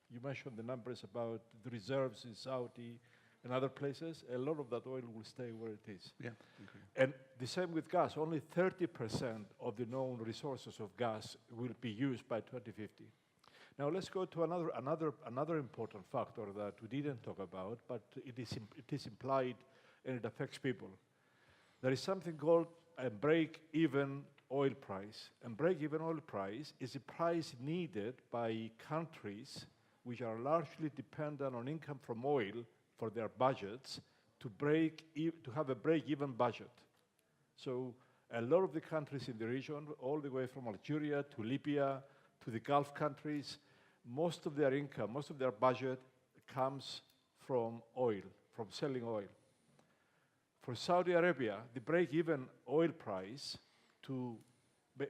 you mentioned the numbers about the reserves in Saudi and other places. A lot of that oil will stay where it is. Yeah, okay. And the same with gas. Only 30% of the known resources of gas will be used by 2050. Now let's go to another important factor that we didn't talk about, but it is implied and it affects people. There is something called a break-even oil price. And break-even oil price is a price needed by countries which are largely dependent on income from oil for their budgets to have a break-even budget. So a lot of the countries in the region, all the way from Algeria to Libya to the Gulf countries, most of their income, most of their budget comes from oil, from selling oil. For Saudi Arabia, the break-even oil price to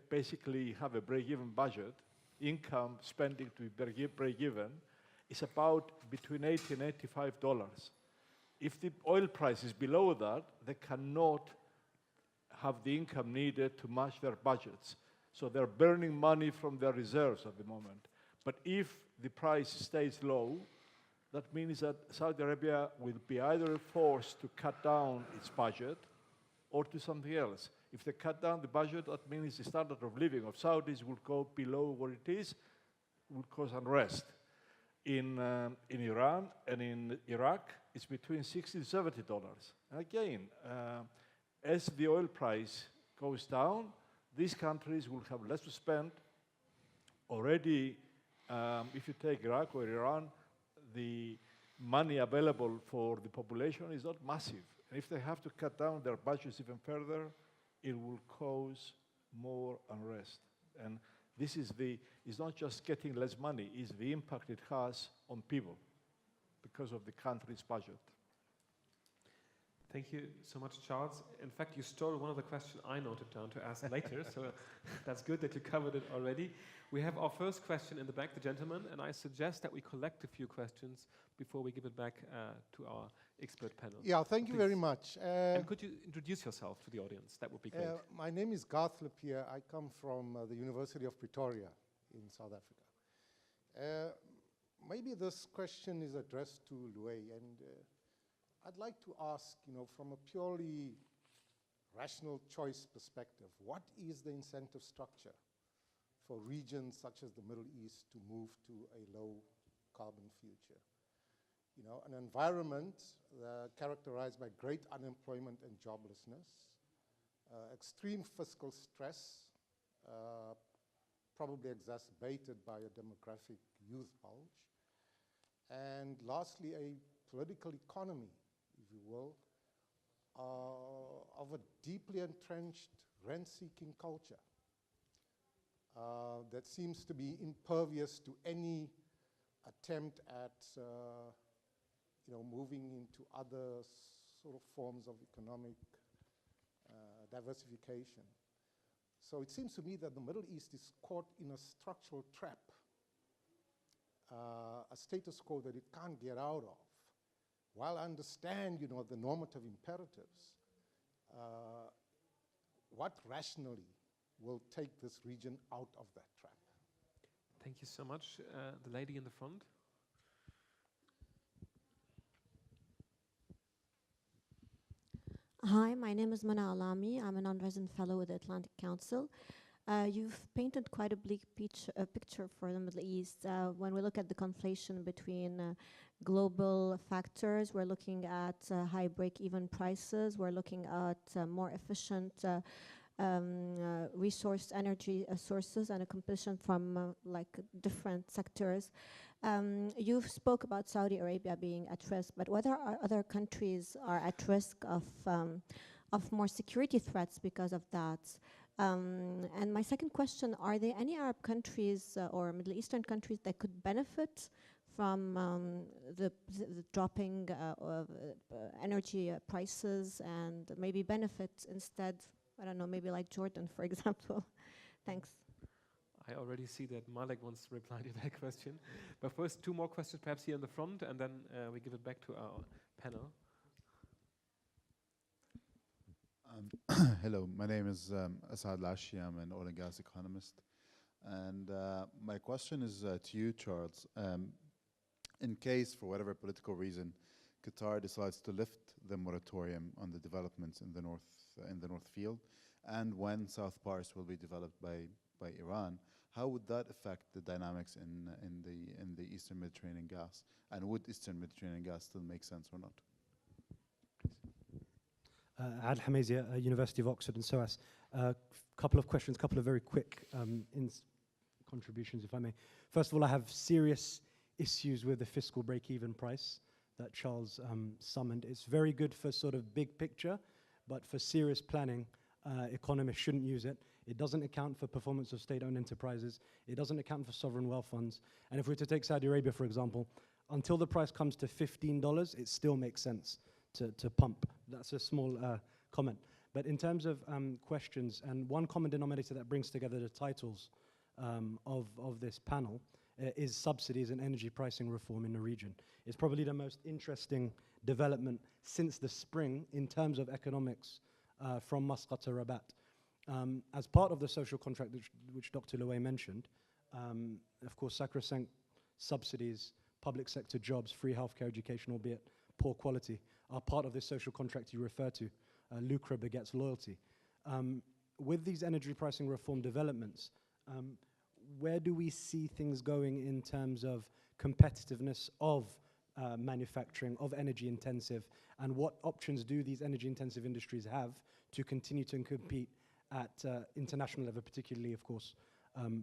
basically have a break-even budget, income spending to break-even, is about between $80 and $85. If the oil price is below that, they cannot have the income needed to match their budgets. So they're burning money from their reserves at the moment. But if the price stays low, that means that Saudi Arabia will be either forced to cut down its budget or do something else. If they cut down the budget, that means the standard of living of Saudis will go below what it is, will cause unrest. In Iran and in Iraq, it's between $60 to $70. And again, as the oil price goes down, these countries will have less to spend. Already, if you take Iraq or Iran, the money available for the population is not massive. And if they have to cut down their budgets even further, it will cause more unrest. And this is it's not just getting less money, it's the impact it has on people because of the country's budget. Thank you so much, Charles. In fact, you stole one of the questions I noted down to ask later, so that's good that you covered it already. We have our first question in the back, the gentleman, and I suggest that we collect a few questions before we give it back to our expert panel. Yeah, thank you very much. And could you introduce yourself to the audience? That would be great. My name is Garth Lapierre. I come from the University of Pretoria in South Africa. Maybe this question is addressed to Louay, and I'd like to ask, from a purely rational choice perspective, what is the incentive structure for regions such as the Middle East to move to a low carbon future? An environment characterized by great unemployment and joblessness, extreme fiscal stress, probably exacerbated by a demographic youth bulge, and lastly, a political economy, if you will, of a deeply entrenched rent-seeking culture that seems to be impervious to any attempt at moving into other sort of forms of economic diversification. So it seems to me that the Middle East is caught in a structural trap, a status quo that it can't get out of. While I understand, the normative imperatives, what rationally will take this region out of that trap? Thank you so much. The lady in the front. Hi, my name is Mena Alami. I'm a non-resident fellow with the Atlantic Council. You've painted quite a bleak picture for the Middle East. When we look at the conflation between global factors, we're looking at high break-even prices, we're looking at more efficient resource energy sources and a competition from different sectors. You spoke about Saudi Arabia being at risk, but whether other countries are at risk of more security threats because of that? And my second question, are there any Arab countries or Middle Eastern countries that could benefit from the dropping of energy prices and maybe benefit instead, I don't know, maybe like Jordan, for example? Thanks. I already see that Malek wants to reply to that question. But first, two more questions perhaps here in the front, and then we give it back to our panel. Hello, my name is Asad Lashi. I'm an oil and gas economist. And my question is to you, Charles. In case, for whatever political reason, Qatar decides to lift the moratorium on the developments in the North Field, and when South Pars will be developed by Iran, how would that affect the dynamics in the Eastern Mediterranean gas? And would Eastern Mediterranean gas still make sense or not? Adel Hamazia, University of Oxford and SOAS. Couple of questions, couple of very quick contributions, if I may. First of all, I have serious issues with the fiscal break-even price that Charles summoned. It's very good for sort of big picture, but for serious planning, economists shouldn't use it. It doesn't account for performance of state-owned enterprises. It doesn't account for sovereign wealth funds. And if we were to take Saudi Arabia, for example, until the price comes to $15, it still makes sense to pump. That's a small comment. But in terms of questions, and one common denominator that brings together the titles of this panel is subsidies and energy pricing reform in the region. It's probably the most interesting development since the spring in terms of economics from Muscat to Rabat. As part of the social contract which Dr. Louay mentioned, of course, sacrosanct subsidies, public sector jobs, free healthcare education, albeit poor quality, are part of this social contract you refer to. Lucre begets loyalty. With these energy pricing reform developments, where do we see things going in terms of competitiveness of manufacturing, of energy intensive, and what options do these energy intensive industries have to continue to compete at international level, particularly, of course,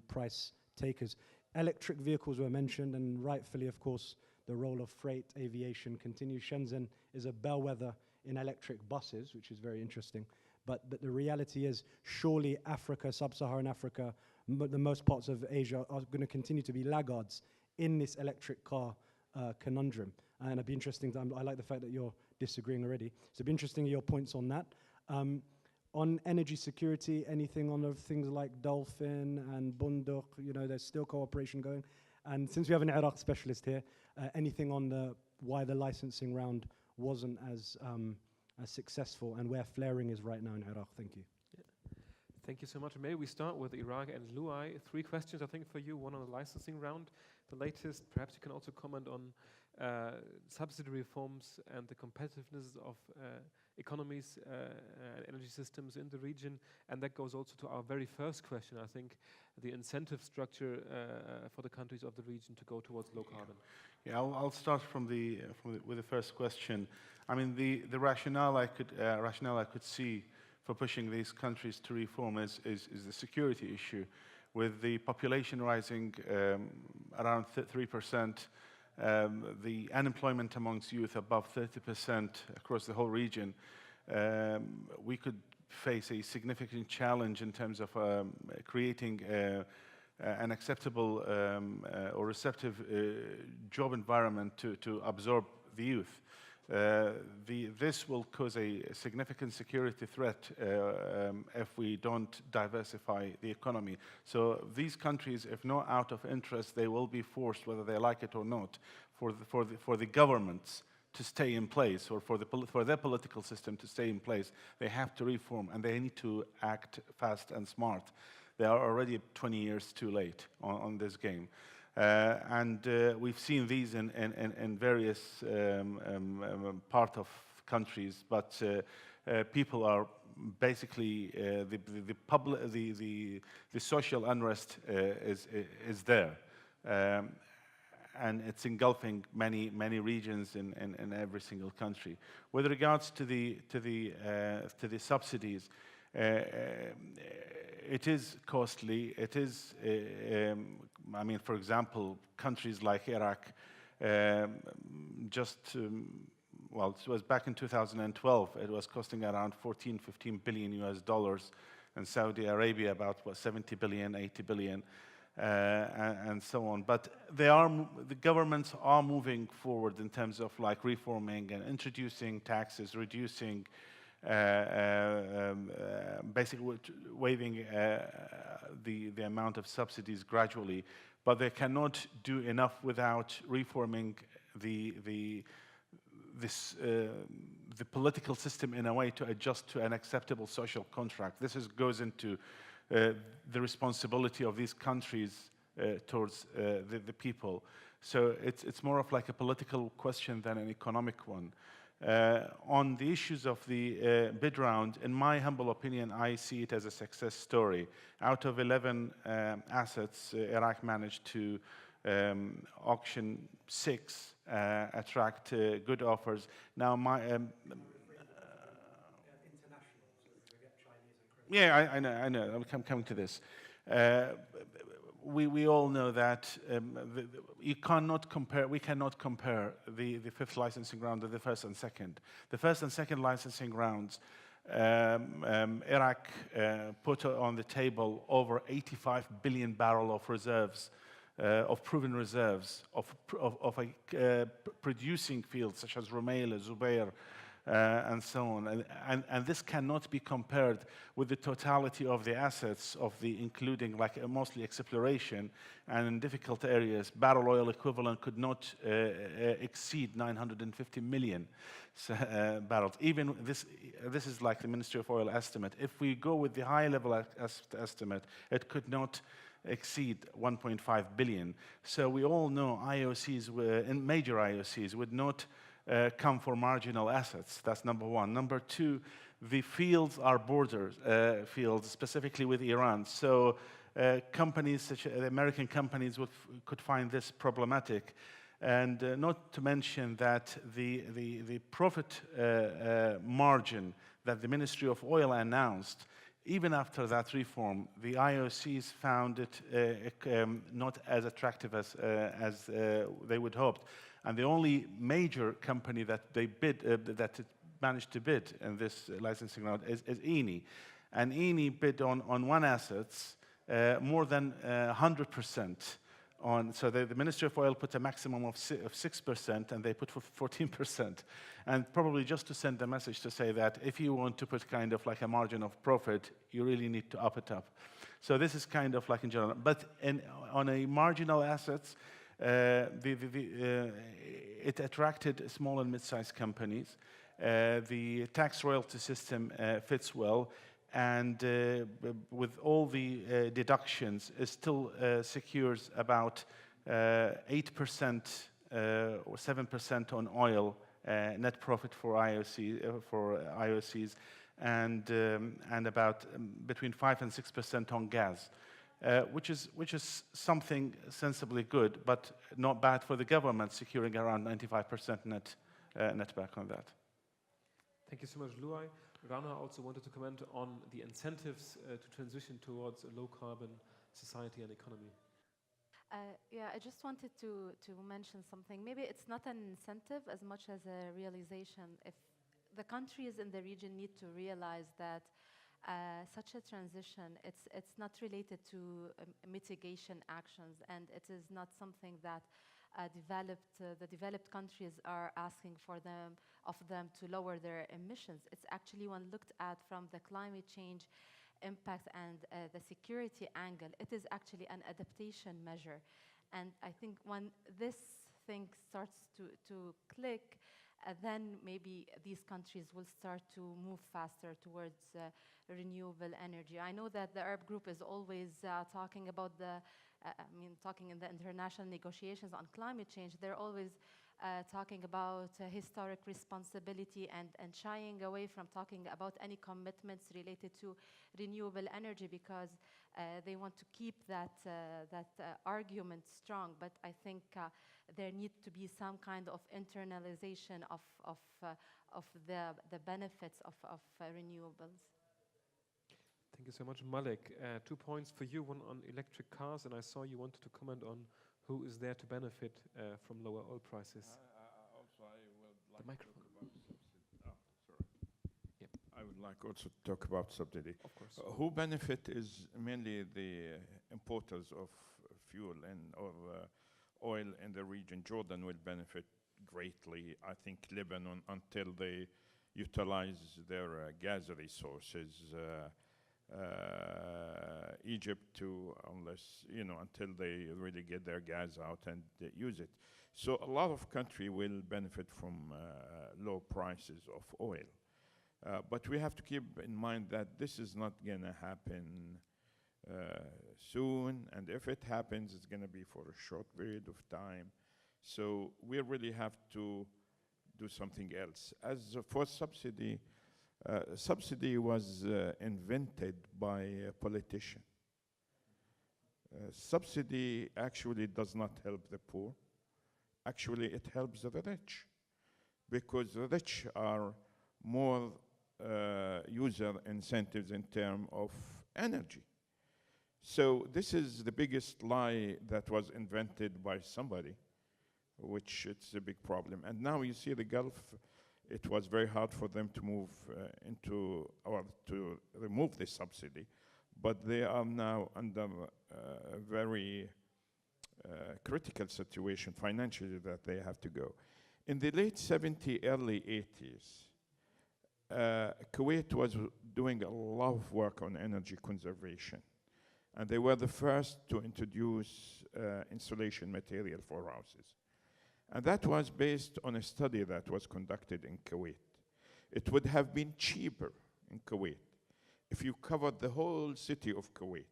price takers? Electric vehicles were mentioned, and rightfully, of course, the role of freight aviation continues. Shenzhen is a bellwether in electric buses, which is very interesting. But the reality is, surely Africa, sub-Saharan Africa, the most parts of Asia are going to continue to be laggards in this electric car conundrum. And it'd be interesting, I like the fact that you're disagreeing already. So it'd be interesting your points on that. On energy security, anything on the things like Dolphin and Bunduk, you know, there's still cooperation going. And since we have an Iraq specialist here, anything on why the licensing round wasn't as successful and where flaring is right now in Iraq? Thank you. Thank you so much. Maybe we start with Iraq and Louay. 3 questions, I think, for you. One on the licensing round, the latest. Perhaps you can also comment on subsidy reforms and the competitiveness of economies and energy systems in the region. And that goes also to our very first question, I think, the incentive structure for the countries of the region to go towards low carbon. Yeah, I'll start with the first question. I mean, the rationale I could see for pushing these countries to reform is the security issue. With the population rising around 3%, the unemployment amongst youth above 30% across the whole region, we could face a significant challenge in terms of creating an acceptable or receptive job environment to absorb the youth. This will cause a significant security threat if we don't diversify the economy. So these countries, if not out of interest, they will be forced, whether they like it or not, for the governments to stay in place, or for their political system to stay in place. They have to reform, and they need to act fast and smart. They are already 20 years too late on this game. And we've seen these in various part of countries, but people are basically the social unrest is there, and it's engulfing many regions in every single country. With regards to the subsidies, it is costly. It is, I mean, for example, countries like Iraq, well, it was back in 2012, it was costing around 15 billion US dollars, and Saudi Arabia about 70 billion, 80 billion, and so on. But the governments are moving forward in terms of like reforming and introducing taxes, reducing basically waiving the amount of subsidies gradually, but they cannot do enough without reforming the political system in a way to adjust to an acceptable social contract. This goes into the responsibility of these countries towards the people. So it's more of like a political question than an economic one. On the issues of the bid round, in my humble opinion, I see it as a success story. Out of 11 assets, Iraq managed to auction 6, attract good offers. Now, yeah, I know. I'm coming to this. We all know that we cannot compare the 5th licensing round with the 1st and 2nd. The 1st and 2nd licensing rounds, Iraq put on the table over 85 billion barrel of reserves, of proven reserves, of producing fields such as Rumaila, Zubair, and so on. And this cannot be compared with the totality of the assets of including like mostly exploration, and in difficult areas, barrel oil equivalent could not exceed 950 million barrels. Even this is like the Ministry of Oil estimate. If we go with the high level estimate, it could not exceed 1.5 billion. So we all know IOCs, and major IOCs would not come for marginal assets. That's number one. Number two, the fields are border fields, specifically with Iran. So companies such as American companies could find this problematic. And not to mention that the profit margin that the Ministry of Oil announced, even after that reform, the IOCs found it not as attractive as they would hoped. And the only major company that they bid, that it managed to bid in this licensing round is Eni. And Eni bid on one assets more than 100%. So the Ministry of Oil put a maximum of 6%, and they put for 14%. And probably just to send a message to say that if you want to put kind of like a margin of profit, you really need to up it up. So this is kind of like in general. But on a marginal assets, it attracted small and mid-sized companies. The tax royalty system fits well. And with all the deductions, it still secures about 8% or 7% on oil net profit for IOCs, and about between 5 and 6% on gas, which is something sensibly good, but not bad for the government, securing around 95% net back on that. Thank you so much, Louay. Rana also wanted to comment on the incentives to transition towards a low-carbon society and economy. Yeah, I just wanted to mention something. Maybe it's not an incentive as much as a realization. If the countries in the region need to realize that such a transition, it's not related to mitigation actions, and it is not something that the developed countries are asking of them to lower their emissions. It's actually, when looked at from the climate change impact and the security angle, it is actually an adaptation measure. And I think when this thing starts to click, then maybe these countries will start to move faster towards renewable energy. I know that the Arab group is always talking about talking in the international negotiations on climate change. They're always talking about historic responsibility and shying away from talking about any commitments related to renewable energy, because they want to keep that argument strong. But I think there needs to be some kind of internalization of the benefits of renewables. Thank you so much, Malek. 2 points for you, one on electric cars, and I saw you wanted to comment on who is there to benefit from lower oil prices. Also, I would like the microphone. to talk about subsidy. Oh, sorry. Yep. I would like also to talk about subsidy. Of course. Who benefit is mainly the importers of fuel or oil in the region. Jordan will benefit greatly. I think Lebanon, until they utilize their gas resources. Egypt too, until they really get their gas out and use it. So a lot of country will benefit from low prices of oil. But we have to keep in mind that this is not gonna happen soon, and if it happens, it's gonna be for a short period of time. So we really have to do something else. As for subsidy, subsidy was invented by a politician. Subsidy actually does not help the poor. Actually, it helps the rich, because the rich are more user incentives in terms of energy. So this is the biggest lie that was invented by somebody, which it's a big problem. And now you see the Gulf. It was very hard for them to move to remove this subsidy, but they are now under a very critical situation financially that they have to go. In the late 70s, early 80s, Kuwait was doing a lot of work on energy conservation, and they were the first to introduce insulation material for houses. And that was based on a study that was conducted in Kuwait. It would have been cheaper in Kuwait if you covered the whole city of Kuwait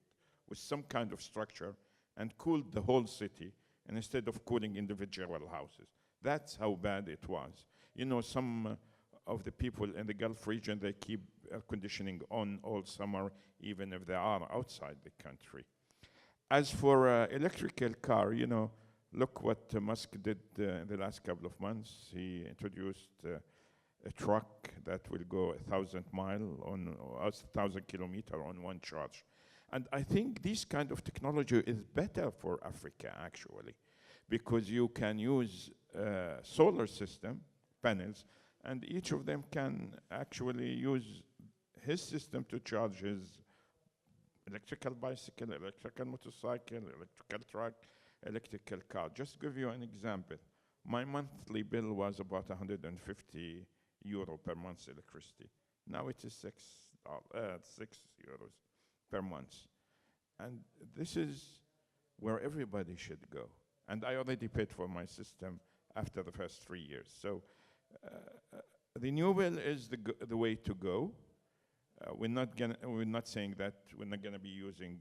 with some kind of structure and cooled the whole city instead of cooling individual houses. That's how bad it was. You know, some of the people in the Gulf region, they keep air conditioning on all summer, even if they are outside the country. As for electrical car, you know, look what Musk did in the last couple of months. He introduced a truck that will go 1,000 miles on 1,000 kilometers on one charge. And I think this kind of technology is better for Africa, actually, because you can use solar system panels, and each of them can actually use his system to charge his electrical bicycle, electrical motorcycle, electrical truck, electrical car. Just to give you an example, my monthly bill was about 150 euro per month electricity. Now it is 6 euros per month. And this is where everybody should go. And I already paid for my system after the first 3 years. So renewable is the way to go. We're not saying that we're not gonna be using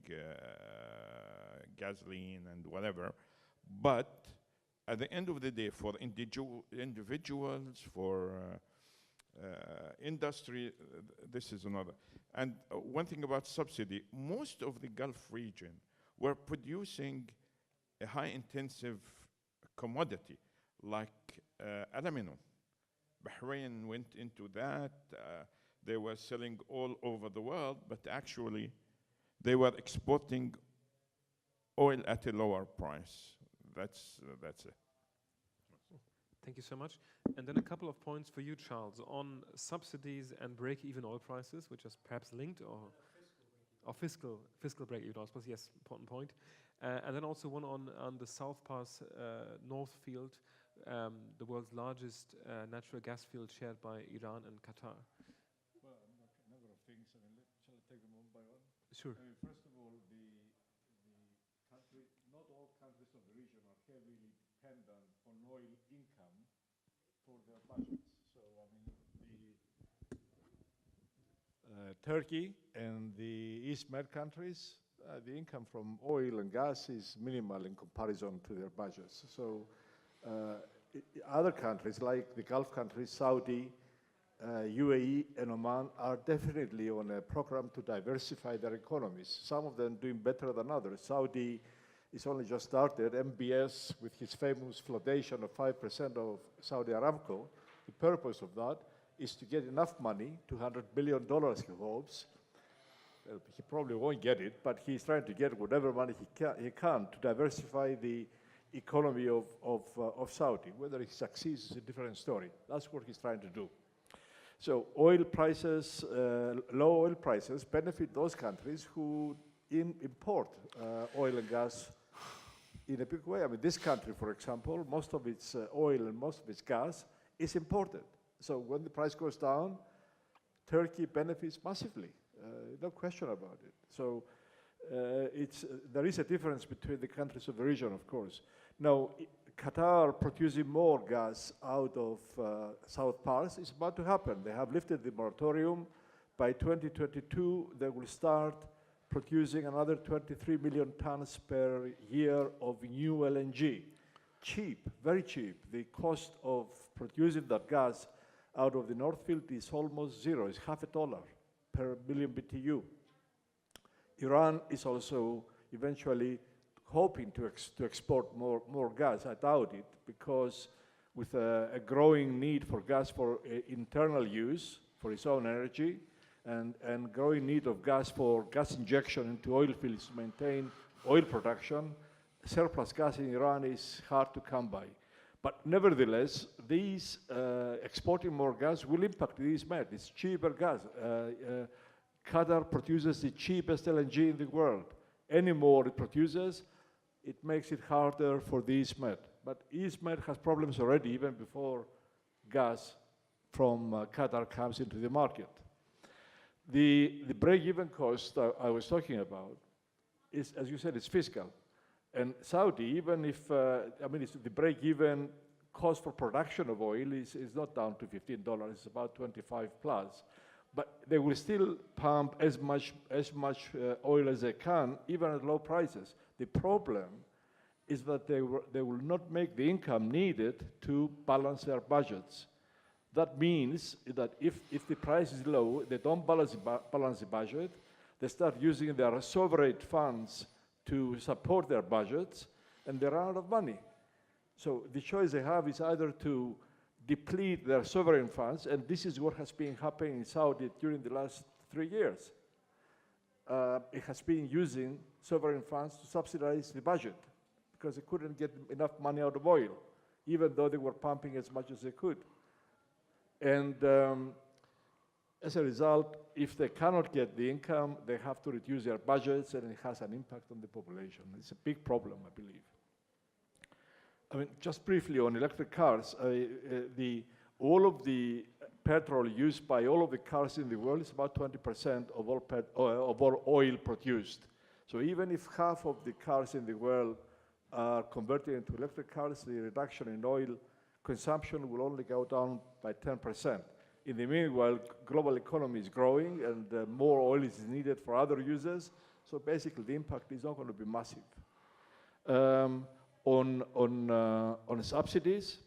gasoline and whatever, but at the end of the day, for individuals, for industry, this is another. And one thing about subsidy, most of the Gulf region were producing a high-intensive commodity like aluminum. Bahrain went into that. They were selling all over the world, but actually they were exporting oil at a lower price. That's it. Thank you so much. And then a couple of points for you, Charles, on subsidies and break-even oil prices, which is perhaps linked, or fiscal break-even oil prices. Yes, important point. And then also one on the South Pass North Field, the world's largest natural gas field shared by Iran and Qatar. Well, a number of things. I mean, shall I take them one by one? Sure. I mean, first of all, the country, not all countries of the region are heavily dependent on oil income for their budgets. So, I mean, Turkey and the East Med countries, the income from oil and gas is minimal in comparison to their budgets. So, other countries like the Gulf countries, Saudi, UAE and Oman are definitely on a program to diversify their economies. Some of them doing better than others. Saudi is only just started. MBS, with his famous flotation of 5% of Saudi Aramco, the purpose of that is to get enough money, $200 billion he hopes. He probably won't get it, but he's trying to get whatever money he can to diversify the economy of Saudi. Whether he succeeds is a different story. That's what he's trying to do. So oil prices, low oil prices benefit those countries who import oil and gas in a big way. I mean, this country, for example, most of its oil and most of its gas is imported. So when the price goes down, Turkey benefits massively. No question about it. So there is a difference between the countries of the region, of course. Now, Qatar producing more gas out of South Pars is about to happen. They have lifted the moratorium. By 2022, they will start producing another 23 million tons per year of new LNG. Cheap, very cheap. The cost of producing that gas out of the North Field is almost zero. It's $0.50 per million BTU. Iran is also eventually hoping to export more gas. I doubt it, because with a growing need for gas for internal use, for its own energy, and growing need of gas for gas injection into oil fields to maintain oil production, surplus gas in Iran is hard to come by. But nevertheless, these exporting more gas will impact these Med. It's cheaper gas. Qatar produces the cheapest LNG in the world. Any more it produces, it makes it harder for the East Med. But East Med has problems already, even before gas from Qatar comes into the market. The break-even cost I was talking about is, as you said, it's fiscal. And Saudi, even if, I mean, the break-even cost for production of oil is not down to $15, it's about 25 plus. But they will still pump as much oil as they can, even at low prices. The problem is that they will not make the income needed to balance their budgets. That means that if the price is low, they don't balance the budget, they start using their sovereign funds to support their budgets, and they run out of money. So the choice they have is either to deplete their sovereign funds, and this is what has been happening in Saudi during the last 3 years. It has been using sovereign funds to subsidize the budget because they couldn't get enough money out of oil, even though they were pumping as much as they could. And as a result, if they cannot get the income, they have to reduce their budgets, and it has an impact on the population. It's a big problem, I believe. I mean, just briefly on electric cars, all of the petrol used by all of the cars in the world is about 20% of all oil produced. So even if half of the cars in the world are converted into electric cars, the reduction in oil consumption will only go down by 10%. In the meanwhile, global economy is growing, and more oil is needed for other users. So basically, the impact is not going to be massive. On subsidies,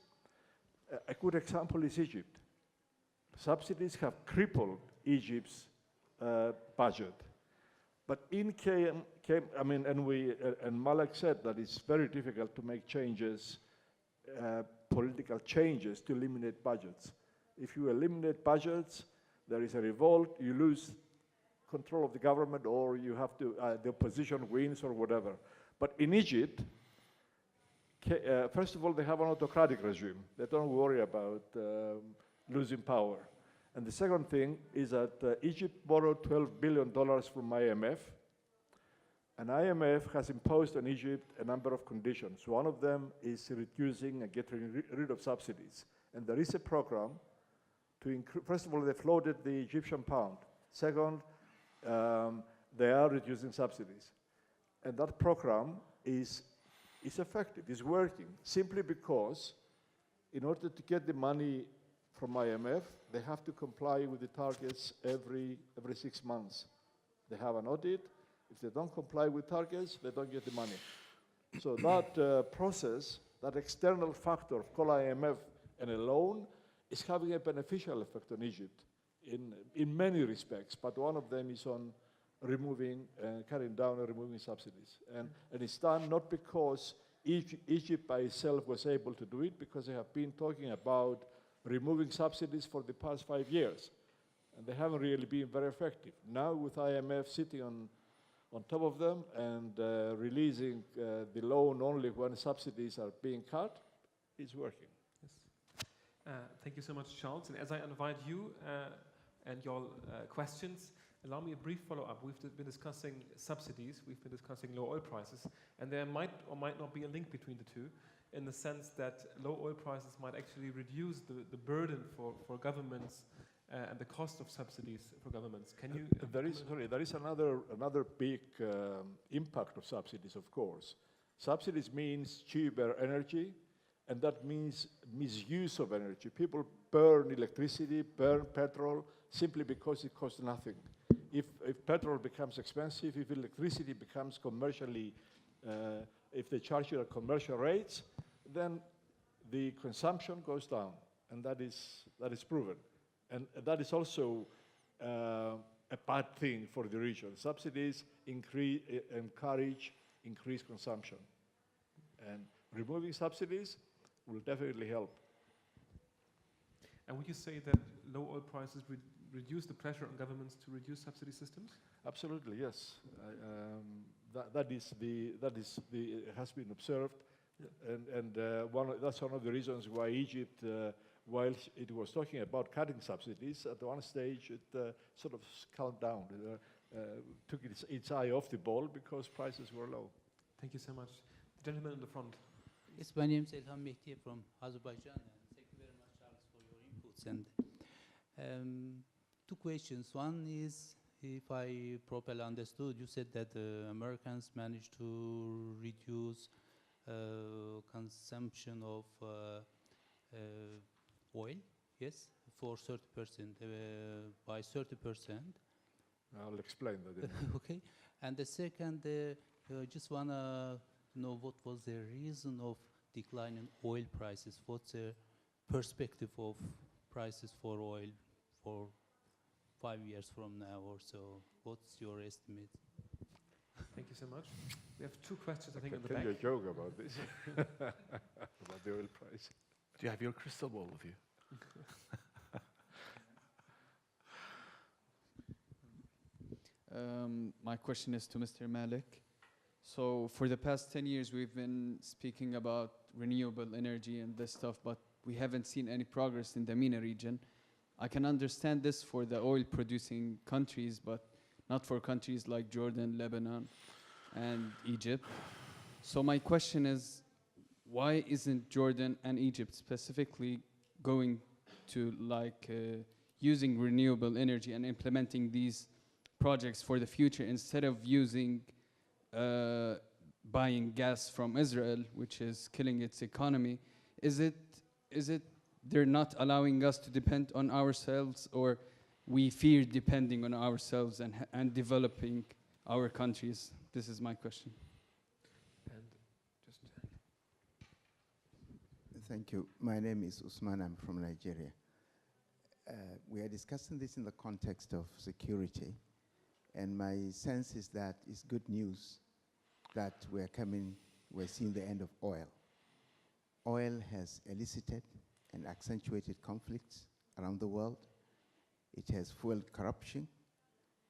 a good example is Egypt. Subsidies have crippled Egypt's budget. But and Malek said that it's very difficult to make changes, political changes, to eliminate budgets. If you eliminate budgets, there is a revolt, you lose control of the government, or you have to, the opposition wins or whatever. But in Egypt, first of all, they have an autocratic regime. They don't worry about losing power. And the second thing is that Egypt borrowed $12 billion from IMF, and IMF has imposed on Egypt a number of conditions. One of them is reducing and getting rid of subsidies. And there is a program to increase. First of all, they floated the Egyptian pound. Second, they are reducing subsidies. And that program is effective, is working, simply because in order to get the money from IMF, they have to comply with the targets every 6 months. They have an audit. If they don't comply with targets, they don't get the money. So that process, that external factor called IMF and a loan, is having a beneficial effect on Egypt in many respects, but one of them is on cutting down and removing subsidies. And it's done not because Egypt by itself was able to do it, because they have been talking about removing subsidies for the past 5 years, and they haven't really been very effective. Now with IMF sitting on top of them and releasing the loan only when subsidies are being cut, it's working. Yes. Thank you so much, Charles. And as I invite you and your questions, allow me a brief follow-up. We've been discussing subsidies, we've been discussing low oil prices, and there might or might not be a link between the two, in the sense that low oil prices might actually reduce the burden for governments and the cost of subsidies for governments. Can you? There is another big impact of subsidies, of course. Subsidies means cheaper energy, and that means misuse of energy. People burn electricity, burn petrol, simply because it costs nothing. If petrol becomes expensive, if electricity becomes commercially, if they charge you at commercial rates, then the consumption goes down, and that is proven. And that is also a bad thing for the region. Subsidies encourage increased consumption, and removing subsidies will definitely help. And would you say that low oil prices reduce the pressure on governments to reduce subsidy systems? Absolutely, yes. Has been observed, and that's one of the reasons why Egypt, while it was talking about cutting subsidies, at one stage it sort of calmed down, took its eye off the ball because prices were low. Thank you so much. The gentleman in the front. Yes, my name is Elham Mehdi from Azerbaijan, and thank you very much, Charles, for your inputs. And 2 questions. One is, if I properly understood, you said that Americans managed to reduce consumption of oil, yes, for 30%, by 30%. I'll explain that. Okay. And the second, just want to know what was the reason of decline in oil prices. What's the perspective of prices for oil for 5 years from now or so? What's your estimate? Thank you so much. We have two questions, I think, I in the can back. tell you a joke about this, about the oil price. Do you have your crystal ball with you? My question is to Mr. Malek. So for the past 10 years, we've been speaking about renewable energy and this stuff, but we haven't seen any progress in the MENA region. I can understand this for the oil-producing countries, but not for countries like Jordan, Lebanon, and Egypt. So my question is, why isn't Jordan and Egypt specifically going to using renewable energy and implementing these projects for the future instead of using buying gas from Israel, which is killing its economy? Is it they're not allowing us to depend on ourselves, or we fear depending on ourselves and developing our countries? This is my question. And just Thank you. My name is Usman. I'm from Nigeria. We are discussing this in the context of security, and my sense is that it's good news that we're seeing the end of oil. Oil has elicited and accentuated conflicts around the world. It has fueled corruption,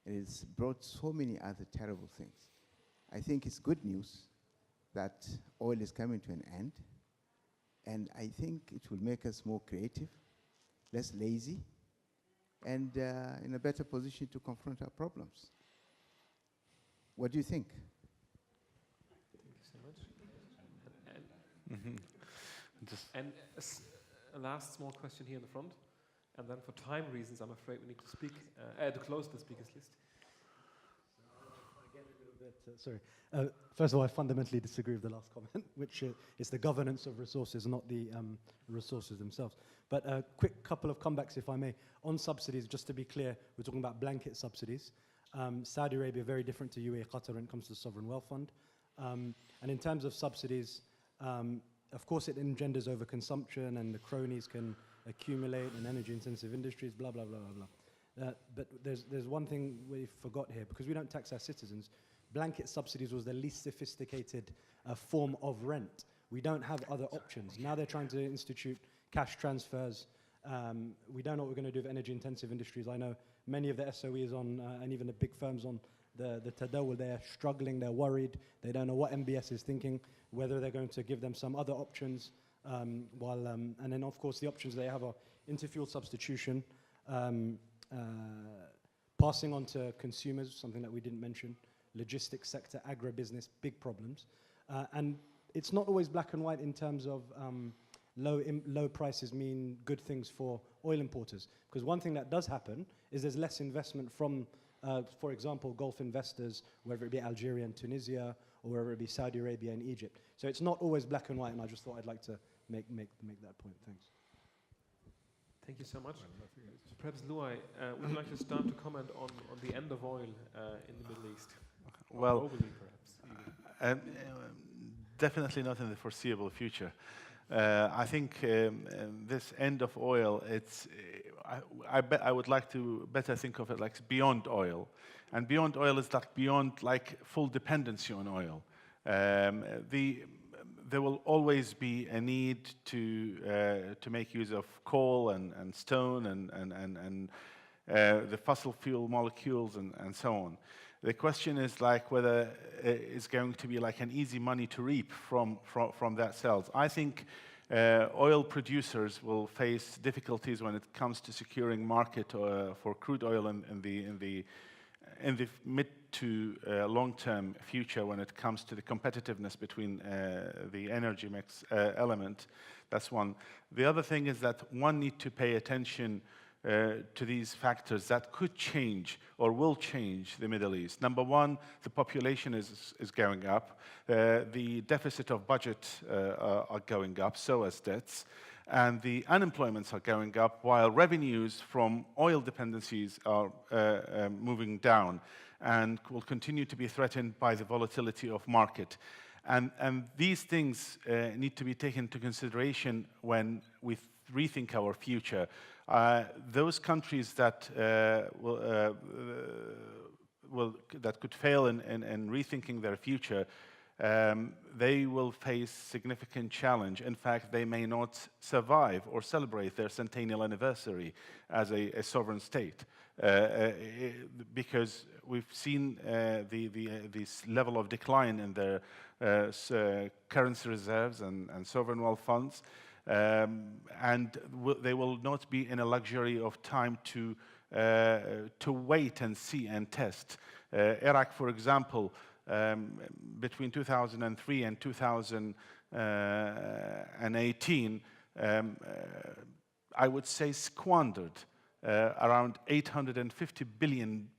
and it's brought so many other terrible things. I think it's good news that oil is coming to an end, and I think it will make us more creative, less lazy, and in a better position to confront our problems. What do you think? thank you so much. And a last small question here in the front, and then for time reasons, I'm afraid we need to speak to close the speakers list. Sorry. First of all, I fundamentally disagree with the last comment, which is the governance of resources, not the resources themselves. But a quick couple of comebacks, if I may. On subsidies, just to be clear, we're talking about blanket subsidies. Saudi Arabia, very different to UAE, Qatar when it comes to the Sovereign Wealth Fund. And in terms of subsidies, of course it engenders overconsumption and the cronies can accumulate in energy-intensive industries, blah, blah, blah, blah, blah. But there's one thing we forgot here, because we don't tax our citizens. Blanket subsidies was the least sophisticated form of rent. We don't have other options. Now they're trying to institute cash transfers. We don't know what we're going to do with energy-intensive industries. I know many of the SOEs on, and even the big firms on the Tadawul, they're struggling, they're worried. They don't know what MBS is thinking, whether they're going to give them some other options. And then, of course, the options they have are interfuel substitution, passing on to consumers, something that we didn't mention, logistics sector, agribusiness, big problems. And it's not always black and white in terms of low prices mean good things for oil importers. Because one thing that does happen is there's less investment from, for example, Gulf investors, whether it be Algeria and Tunisia, or whether it be Saudi Arabia and Egypt. So it's not always black and white, and I just thought I'd like to make that point. Thanks. Thank you so much. Perhaps Louay, would you like to start to comment on the end of oil in the Middle East? Well, globally, perhaps. Definitely not in the foreseeable future. I think this end of oil, I would like to better think of it like beyond oil. And beyond oil is like beyond like full dependency on oil. There will always be a need to make use of coal and stone and the fossil fuel molecules and so on. The question is like whether it's going to be like an easy money to reap from that sales. I think oil producers will face difficulties when it comes to securing market for crude oil in the mid to long-term future when it comes to the competitiveness between the energy mix element. That's one. The other thing is that one need to pay attention to these factors that could change or will change the Middle East. Number one, the population is going up. The deficit of budget are going up, so as debts. And the unemployments are going up while revenues from oil dependencies are moving down and will continue to be threatened by the volatility of market. And these things need to be taken into consideration when we rethink our future. Those countries that that could fail in rethinking their future, they will face significant challenge. In fact, they may not survive or celebrate their centennial anniversary as a sovereign state, because we've seen this level of decline in their currency reserves and sovereign wealth funds, and they will not be in a luxury of time to wait and see and test. Iraq, for example, between 2003 and 2018, I would say squandered around $850 billion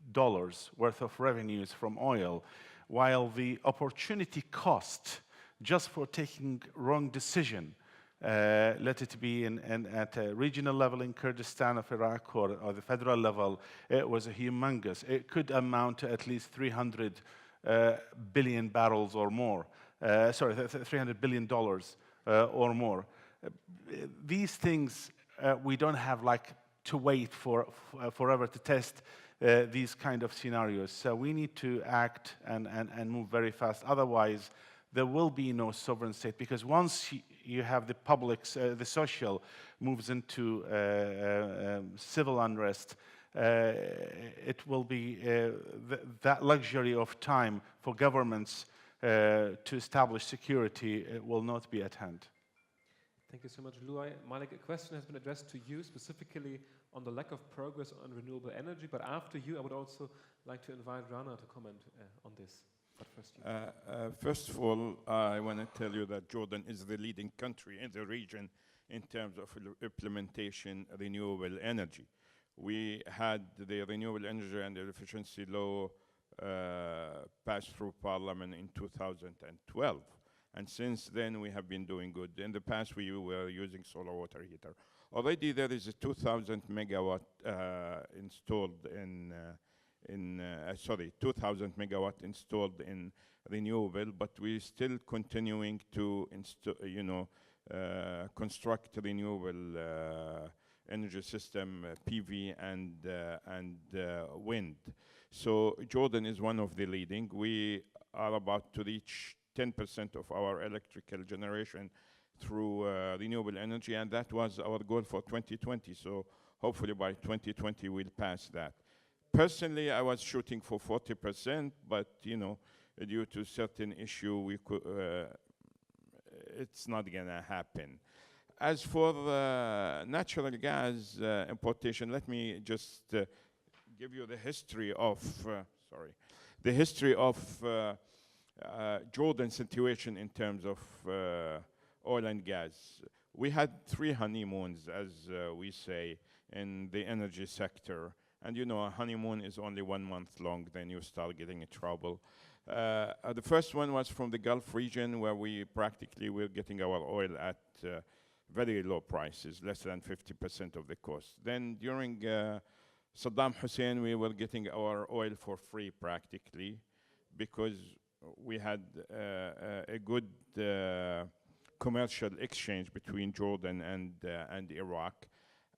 worth of revenues from oil, while the opportunity cost just for taking wrong decision, let it be at a regional level in Kurdistan of Iraq or the federal level, it was humongous. It could amount to at least 300 billion barrels or more. $300 billion or more. These things, we don't have to wait forever to test these kind of scenarios. So we need to act and move very fast. Otherwise, there will be no sovereign state, because once you have the public, the social moves into civil unrest, it will be that luxury of time for governments to establish security will not be at hand. Thank you so much, Louay. Malek, a question has been addressed to you specifically on the lack of progress on renewable energy, but after you, I would also like to invite Rana to comment on this. But first, first of all, I want to tell you that Jordan is the leading country in the region in terms of implementation of renewable energy. We had the renewable energy and efficiency law passed through Parliament in 2012. And since then, we have been doing good. In the past, we were using solar water heater. Already, there is a 2,000 megawatt installed 2,000 megawatt installed in renewable, but we're still continuing to construct renewable energy system, PV and wind. So Jordan is one of the leading. We are about to reach 10% of our electrical generation through renewable energy, and that was our goal for 2020. So hopefully by 2020 we'll pass that. Personally, I was shooting for 40%, but due to certain issue, we could. It's not gonna happen. As for natural gas importation, let me just give you the history of Jordan's situation in terms of oil and gas. We had 3 honeymoons, as we say, in the energy sector. And a honeymoon is only 1 month long, then you start getting in trouble. The first one was from the Gulf region, where we practically were getting our oil at very low prices, less than 50% of the cost. Then during Saddam Hussein, we were getting our oil for free practically, because we had a good commercial exchange between Jordan and Iraq.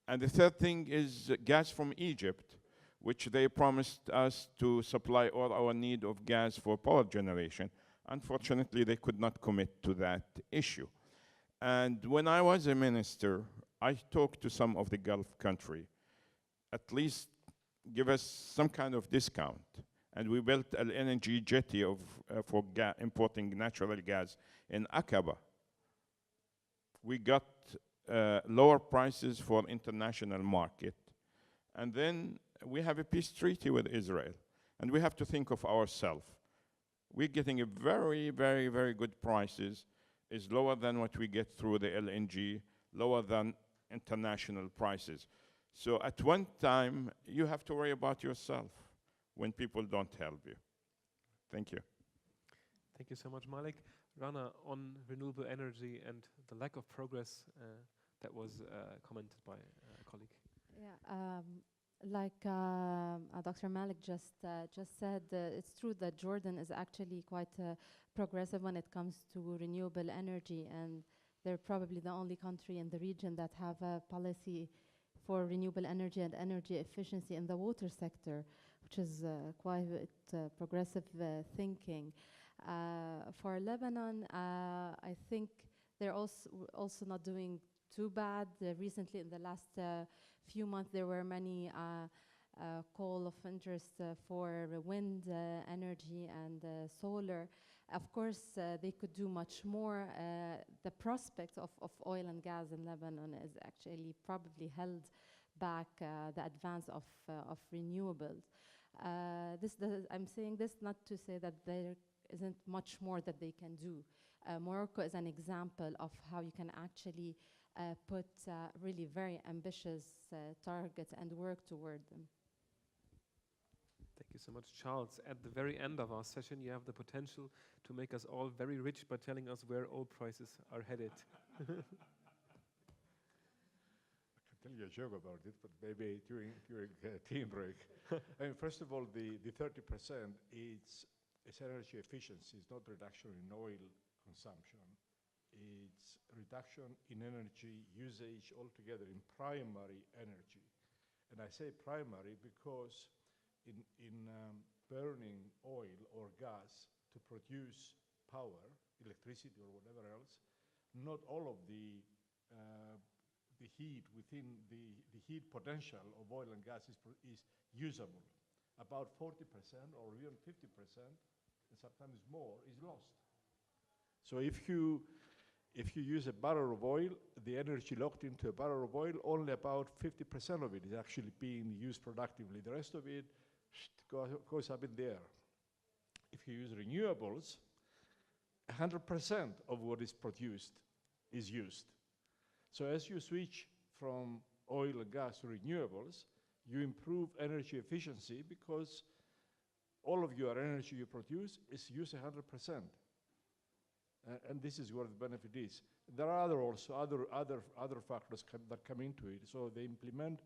And the third thing is gas from Egypt, which they promised us to supply all our need of gas for power generation. Unfortunately, they could not commit to that issue. And when I was a minister, I talked to some of the Gulf countries, at least give us some kind of discount. And we built an LNG jetty for importing natural gas in Aqaba. We got lower prices for international market. And then we have a peace treaty with Israel. And we have to think of ourselves. We're getting a very, very, very good prices. Is lower than what we get through the LNG, lower than international prices. So at one time, you have to worry about yourself when people don't help you. Thank you. Thank you so much, Malek. Rana, on renewable energy and the lack of progress that was commented by a colleague. Yeah, like Dr. Malek just said, it's true that Jordan is actually quite progressive when it comes to renewable energy, and they're probably the only country in the region that have a policy for renewable energy and energy efficiency in the water sector, which is quite progressive thinking. For Lebanon, I think they're also not doing too bad. Recently, in the last few months, there were many call of interest for wind energy and solar. Of course, they could do much more. The prospect of oil and gas in Lebanon is actually probably held back the advance of renewables. I'm saying this not to say that there isn't much more that they can do. Morocco is an example of how you can actually put really very ambitious targets and work toward them. Thank you so much, Charles. At the very end of our session, you have the potential to make us all very rich by telling us where oil prices are headed. I can tell you a joke about it, but maybe during tea break. I mean, first of all, the 30% it's energy efficiency. It's not reduction in oil consumption. It's reduction in energy usage altogether in primary energy. And I say primary because in burning oil or gas to produce power, electricity or whatever else, not all of the heat within the heat potential of oil and gas is usable. About 40% or even 50%, and sometimes more, is lost. So if you use a barrel of oil, the energy locked into a barrel of oil, only about 50% of it is actually being used productively. The rest of it goes up in the air. If you use renewables, 100% of what is produced is used. So as you switch from oil and gas to renewables, you improve energy efficiency because all of your energy you produce is used 100%. And this is where the benefit is. There are other factors that come into it. So they implement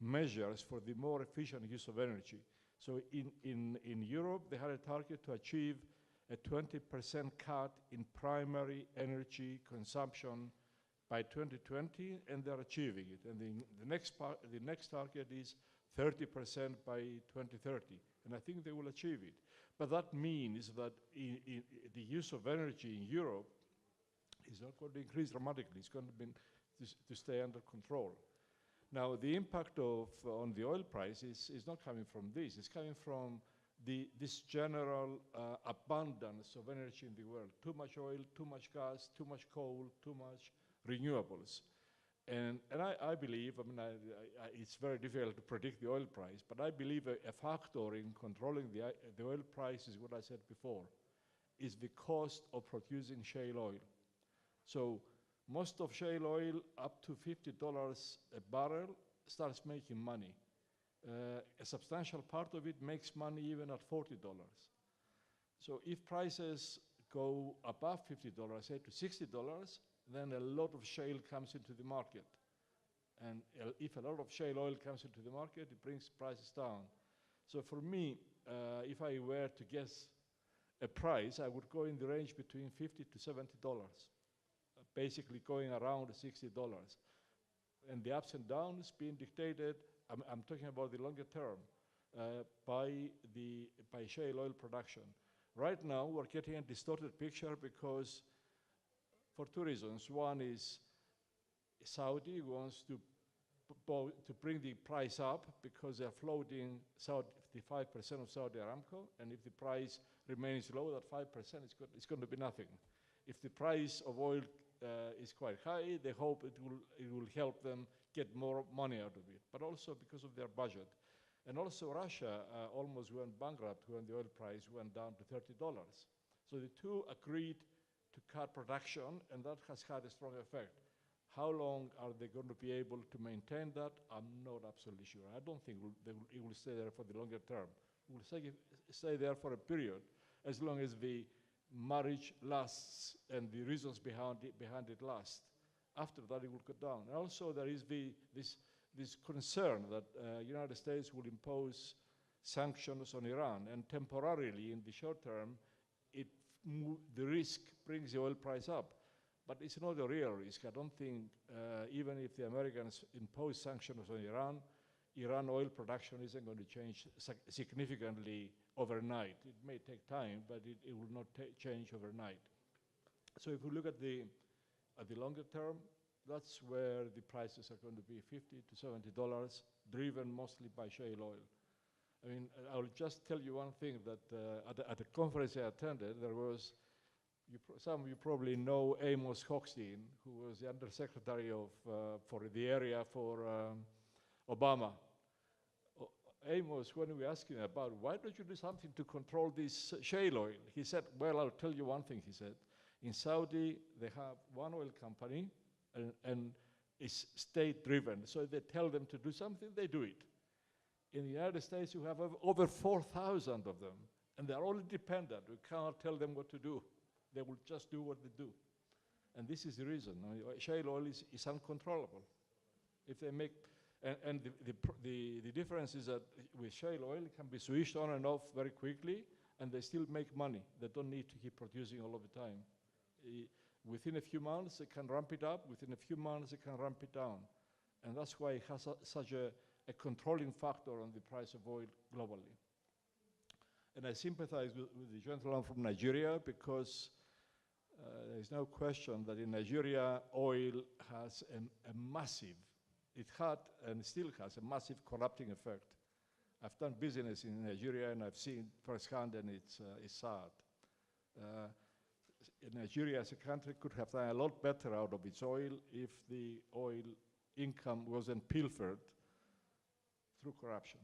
measures for the more efficient use of energy. So in Europe, they had a target to achieve a 20% cut in primary energy consumption by 2020, and they're achieving it. And the next target is 30% by 2030, and I think they will achieve it. But that means that the use of energy in Europe is not going to increase dramatically. It's going to stay under control. Now, the impact on the oil price is not coming from this. It's coming from this general abundance of energy in the world. Too much oil, too much gas, too much coal, too much renewables. And I believe, I mean, it's very difficult to predict the oil price, but I believe a factor in controlling the oil price is what I said before, is the cost of producing shale oil. So most of shale oil, up to $50 a barrel, starts making money. A substantial part of it makes money even at $40. So if prices go above $50, say to $60, then a lot of shale comes into the market. And if a lot of shale oil comes into the market, it brings prices down. So for me, if I were to guess a price, I would go in the range between $50 to $70, basically going around $60. And the ups and downs being dictated, I'm talking about the longer term, by shale oil production. Right now, we're getting a distorted picture because for two reasons. One is Saudi wants to bring the price up because they're floating 55% of Saudi Aramco, and if the price remains low, that 5%, it's going to be nothing. If the price of oil is quite high, they hope it will help them get more money out of it, but also because of their budget. And also Russia almost went bankrupt when the oil price went down to $30. So the two agreed to cut production, and that has had a strong effect. How long are they going to be able to maintain that? I'm not absolutely sure. I don't think it will stay there for the longer term. It will stay there for a period, as long as the marriage lasts and the reasons behind it last. After that, it will go down. And also, there is this concern that United States will impose sanctions on Iran, and temporarily, in the short term, the risk brings the oil price up. But it's not a real risk. I don't think, even if the Americans impose sanctions on Iran oil production isn't going to change significantly overnight. It may take time, but it will not change overnight. So if we look at the longer term, that's where the prices are going to be $50 to $70, driven mostly by shale oil. I mean, I'll just tell you one thing, that at the conference I attended, there was, some of you probably know Amos Hochstein, who was the undersecretary for the area for Obama. Amos, when we asked him about why don't you do something to control this shale oil, he said, well, I'll tell you one thing, he said. In Saudi, they have one oil company, and it's state-driven. So if they tell them to do something, they do it. In the United States, you have over 4,000 of them, and they're all independent. We cannot tell them what to do. They will just do what they do. And this is the reason. Shale oil is uncontrollable. If they make, and the difference is that with shale oil, it can be switched on and off very quickly, and they still make money. They don't need to keep producing all of the time. Within a few months, they can ramp it up. Within a few months, they can ramp it down. And that's why it has such a controlling factor on the price of oil globally. And I sympathize with the gentleman from Nigeria, because there's no question that in Nigeria, oil has a massive, it had and still has a massive corrupting effect. I've done business in Nigeria, and I've seen firsthand, and it's sad. Nigeria as a country could have done a lot better out of its oil if the oil income wasn't pilfered through corruption.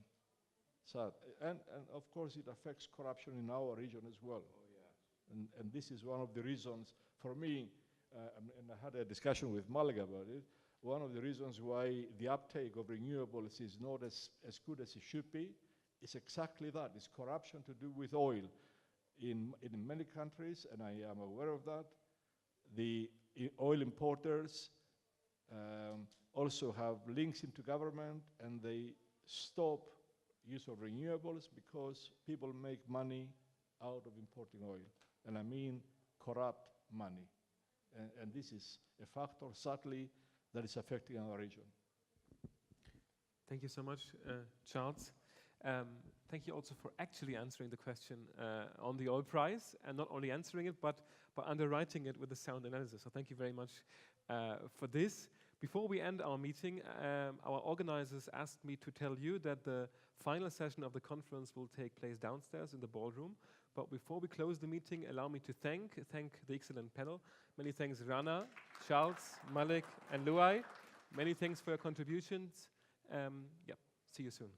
Sad. And of course, it affects corruption in our region as well. Oh, yeah. And this is one of the reasons, for me, and I had a discussion with Malek about it, one of the reasons why the uptake of renewables is not as good as it should be is exactly that. It's corruption to do with oil. In many countries, and I am aware of that, the oil importers also have links into government, and they stop use of renewables because people make money out of importing oil. And I mean corrupt money. And this is a factor, sadly, that is affecting our region. Thank you so much, Charles. Thank you also for actually answering the question on the oil price, and not only answering it, but underwriting it with a sound analysis. So thank you very much for this. Before we end our meeting, our organizers asked me to tell you that the final session of the conference will take place downstairs in the ballroom. But before we close the meeting, allow me to thank the excellent panel. Many thanks, Rana, Charles, Malek, and Louay. Many thanks for your contributions. Yeah, see you soon.